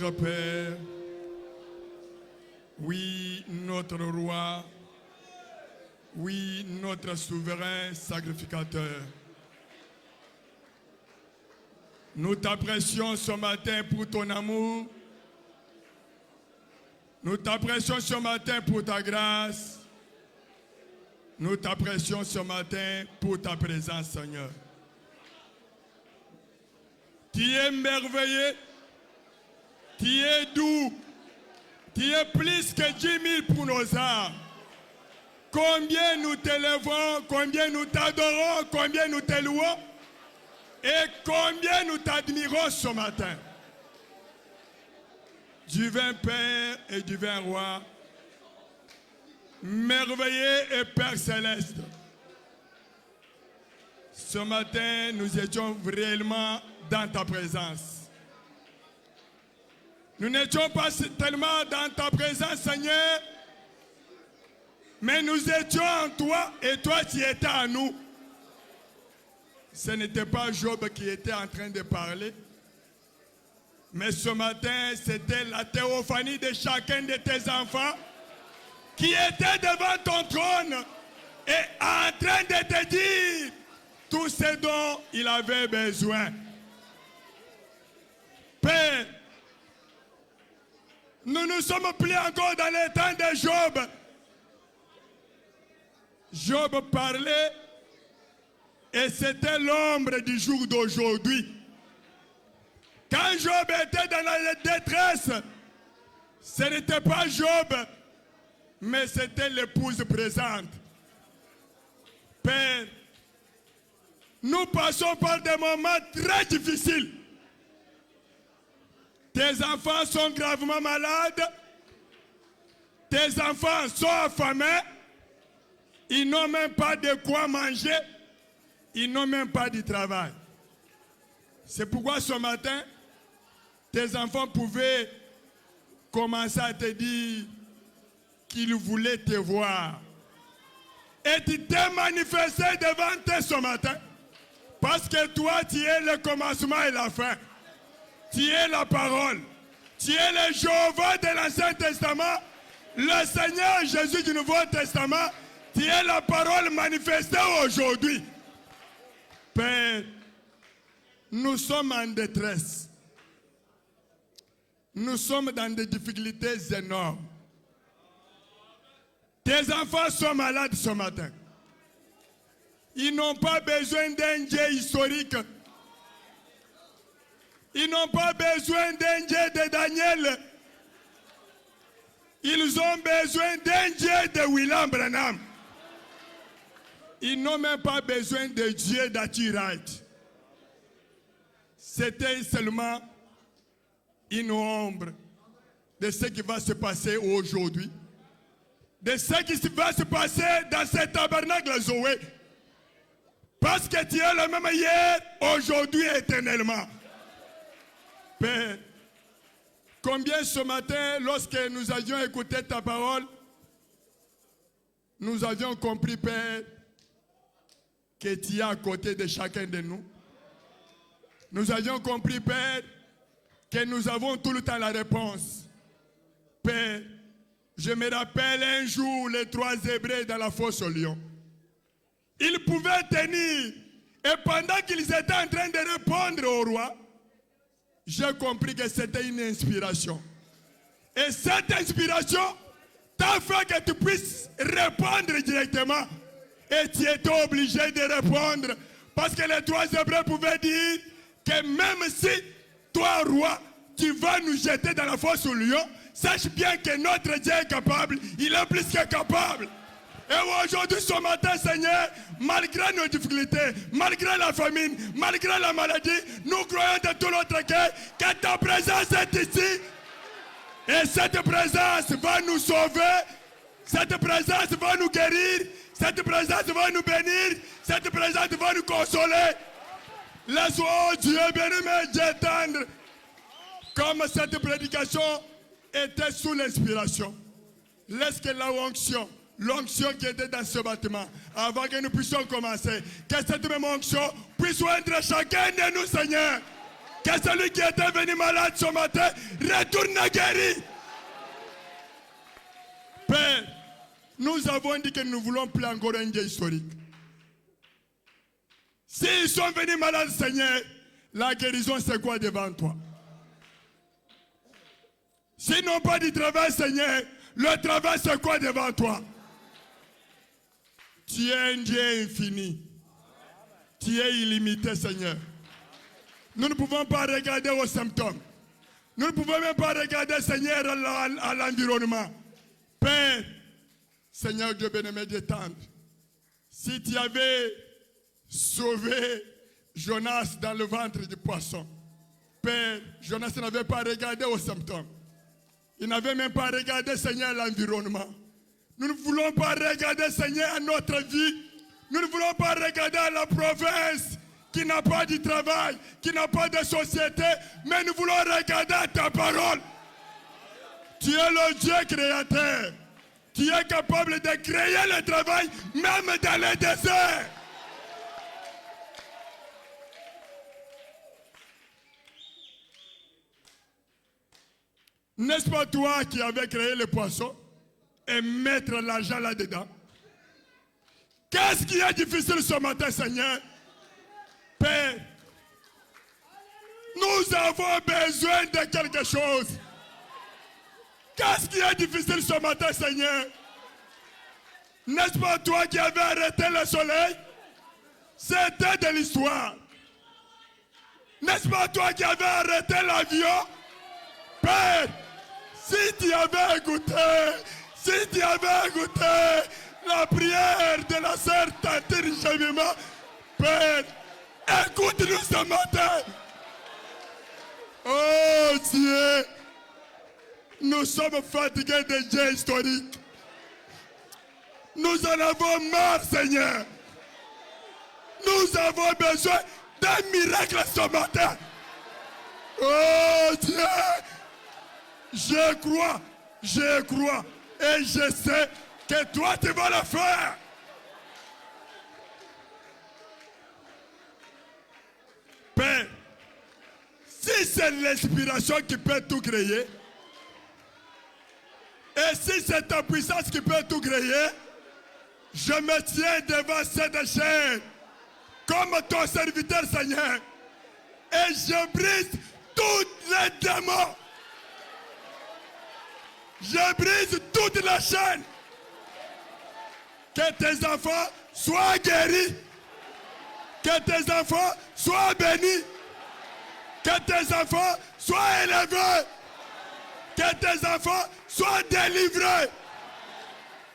Speaker 4: notre Père, oui, notre Roi, oui, notre souverain sacrificateur. Nous t'apprécions ce matin pour ton amour. Nous t'apprécions ce matin pour ta grâce. Nous t'apprécions ce matin pour ta présence, Seigneur. Tu es merveilleux, tu es doux, tu es plus que 10 000 pour nos âmes. Combien nous t'élevons, combien nous t'adorons, combien nous te louons et combien nous t'admirons ce matin. Divin Père et divin Roi, merveilleux et Père céleste, ce matin nous étions réellement dans ta présence. Nous n'étions pas tellement dans ta présence, Seigneur, mais nous étions en toi et toi tu étais en nous. Ce n'était pas Job qui était en train de parler, mais ce matin c'était la théophanie de chacun de tes enfants qui était devant ton trône et en train de te dire tout ce dont il avait besoin. Père, nous ne sommes plus encore dans le temps de Job. Job parlait et c'était l'ombre du jour d'aujourd'hui. Quand Job était dans la détresse, ce n'était pas Job, mais c'était l'épouse présente. Père, nous passons par des moments très difficiles. Tes enfants sont gravement malades. Tes enfants sont affamés. Ils n'ont même pas de quoi manger. Ils n'ont même pas de travail. C'est pourquoi ce matin, tes enfants pouvaient commencer à te dire qu'ils voulaient te voir. Et tu t'es manifesté devant eux ce matin. Parce que toi, tu es le commencement et la fin. Tu es la parole. Tu es le Jéhovah de l'Ancien Testament. Le Seigneur Jésus du Nouveau Testament. Tu es la parole manifestée aujourd'hui. Père, nous sommes en détresse. Nous sommes dans des difficultés énormes. Tes enfants sont malades ce matin. Ils n'ont pas besoin d'un Dieu historique. Ils n'ont pas besoin d'un Dieu de Daniel. Ils ont besoin d'un Dieu de William Branham. Ils n'ont même pas besoin de Dieu d'Arthur Wright. C'était seulement une ombre de ce qui va se passer aujourd'hui. De ce qui va se passer dans ce tabernacle Zoé. Parce que tu es le même hier, aujourd'hui et éternellement. Père, combien ce matin, lorsque nous avions écouté ta parole, nous avions compris, Père, que tu es à côté de chacun de nous. Nous avions compris, Père, que nous avons tout le temps la réponse. Père, je me rappelle un jour les 3 Hébreux dans la fosse au lion. Ils pouvaient tenir, et pendant qu'ils étaient en train de répondre au roi, j'ai compris que c'était une inspiration. Et cette inspiration t'a fait que tu puisses répondre directement. Et tu étais obligé de répondre. Parce que les 3 Hébreux pouvaient dire que même si toi, roi, tu vas nous jeter dans la fosse au lion, sache bien que notre Dieu est capable. Il est plus que capable. Et aujourd'hui, ce matin, Seigneur, malgré nos difficultés, malgré la famine, malgré la maladie, nous croyons de tout notre cœur que ta présence est ici. Et cette présence va nous sauver. Cette présence va nous guérir. Cette présence va nous bénir. Cette présence va nous consoler. Laisse-moi, Dieu bien-aimé, Dieu tendre. Comme cette prédication était sous l'inspiration. Laisse que la l'onction qui était dans ce bâtiment, avant que nous puissions commencer, que cette même onction puisse joindre chacun de nous, Seigneur. Que Que celui qui était venu malade ce matin retourne guéri. Père, nous avons dit que nous ne voulons plus encore un Dieu historique. S'ils sont venus malades, Seigneur, la guérison c'est quoi devant toi? S'ils n'ont pas du travail, Seigneur, le travail c'est quoi devant toi? Tu es un Dieu infini. Tu es illimité, Seigneur. Nous ne pouvons pas regarder aux symptômes. Nous ne pouvons même pas regarder, Seigneur, à l'environnement. Père, Seigneur Dieu bien-aimé Dieu tendre, si tu avais sauvé Jonas dans le ventre du poisson, Père, Jonas n'avait pas regardé aux symptômes. Il n'avait même pas regardé, Seigneur, l'environnement. Nous ne voulons pas regarder, Seigneur, à notre vie. Nous ne voulons pas regarder à la province qui n'a pas de travail, qui n'a pas de société, mais nous voulons regarder à ta parole. Tu es le Dieu créateur. Tu es capable de créer le travail même dans le désert. N'est-ce pas toi qui avais créé le poisson et mettre l'argent là-dedans? Qu'est-ce qui est difficile ce matin, Seigneur? Père, nous avons besoin de quelque chose. Qu'est-ce qui est difficile ce matin, Seigneur? N'est-ce pas toi qui avais arrêté le soleil? C'était de l'histoire. N'est-ce pas toi qui avais arrêté l'avion? Père, si tu avais écouté la prière de la sœur Tantine Jemima, Père, écoute-nous ce matin. Oh Dieu, nous sommes fatigués des dieux historiques. Nous en avons marre, Seigneur. Nous avons besoin d'un miracle ce matin. Oh Dieu, je crois et je sais que toi tu vas le faire. Père, si c'est l'inspiration qui peut tout créer, et si c'est ta puissance qui peut tout créer, je me tiens devant cette chaîne comme ton serviteur, Seigneur, et je brise tous les démons. Je brise toutes les chaînes. Que tes enfants soient guéris. Que tes enfants soient bénis. Que tes enfants soient élevés. Que tes enfants soient délivrés.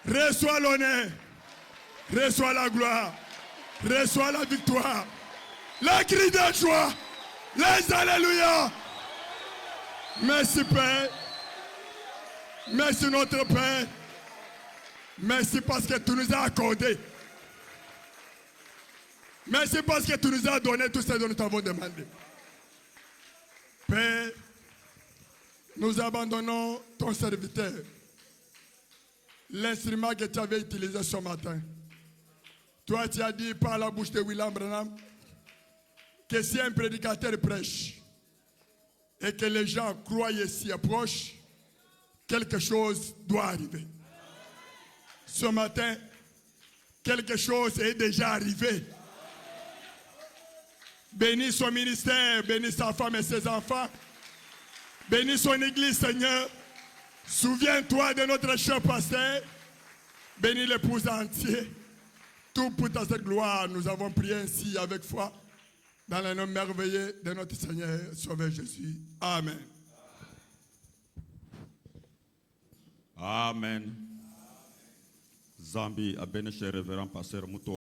Speaker 4: Reçois l'honneur. Reçois la gloire. Reçois la victoire. Les cris de joie. Les alléluia. Merci Père. Merci notre Père. Merci parce que tu nous as accordé. Merci parce que tu nous as donné tout ce dont nous t'avons demandé. Père, nous abandonnons ton serviteur. L'instrument que tu avais utilisé ce matin. Toi, tu as dit par la bouche de William Branham que si un prédicateur prêche et que les gens croient et s'y approchent, quelque chose doit arriver. Ce matin, quelque chose est déjà arrivé. Bénis son ministère, bénis sa femme et ses enfants. Bénis son église, Seigneur. Souviens-toi de notre cher pasteur. Bénis l'épouse entier. Tout pour ta cette gloire, nous avons prié ainsi avec foi. Dans le nom merveilleux de notre Seigneur, Sauveur Jésus. Amen.
Speaker 5: Amen. Zambi a béni chez révérend pasteur Mouto.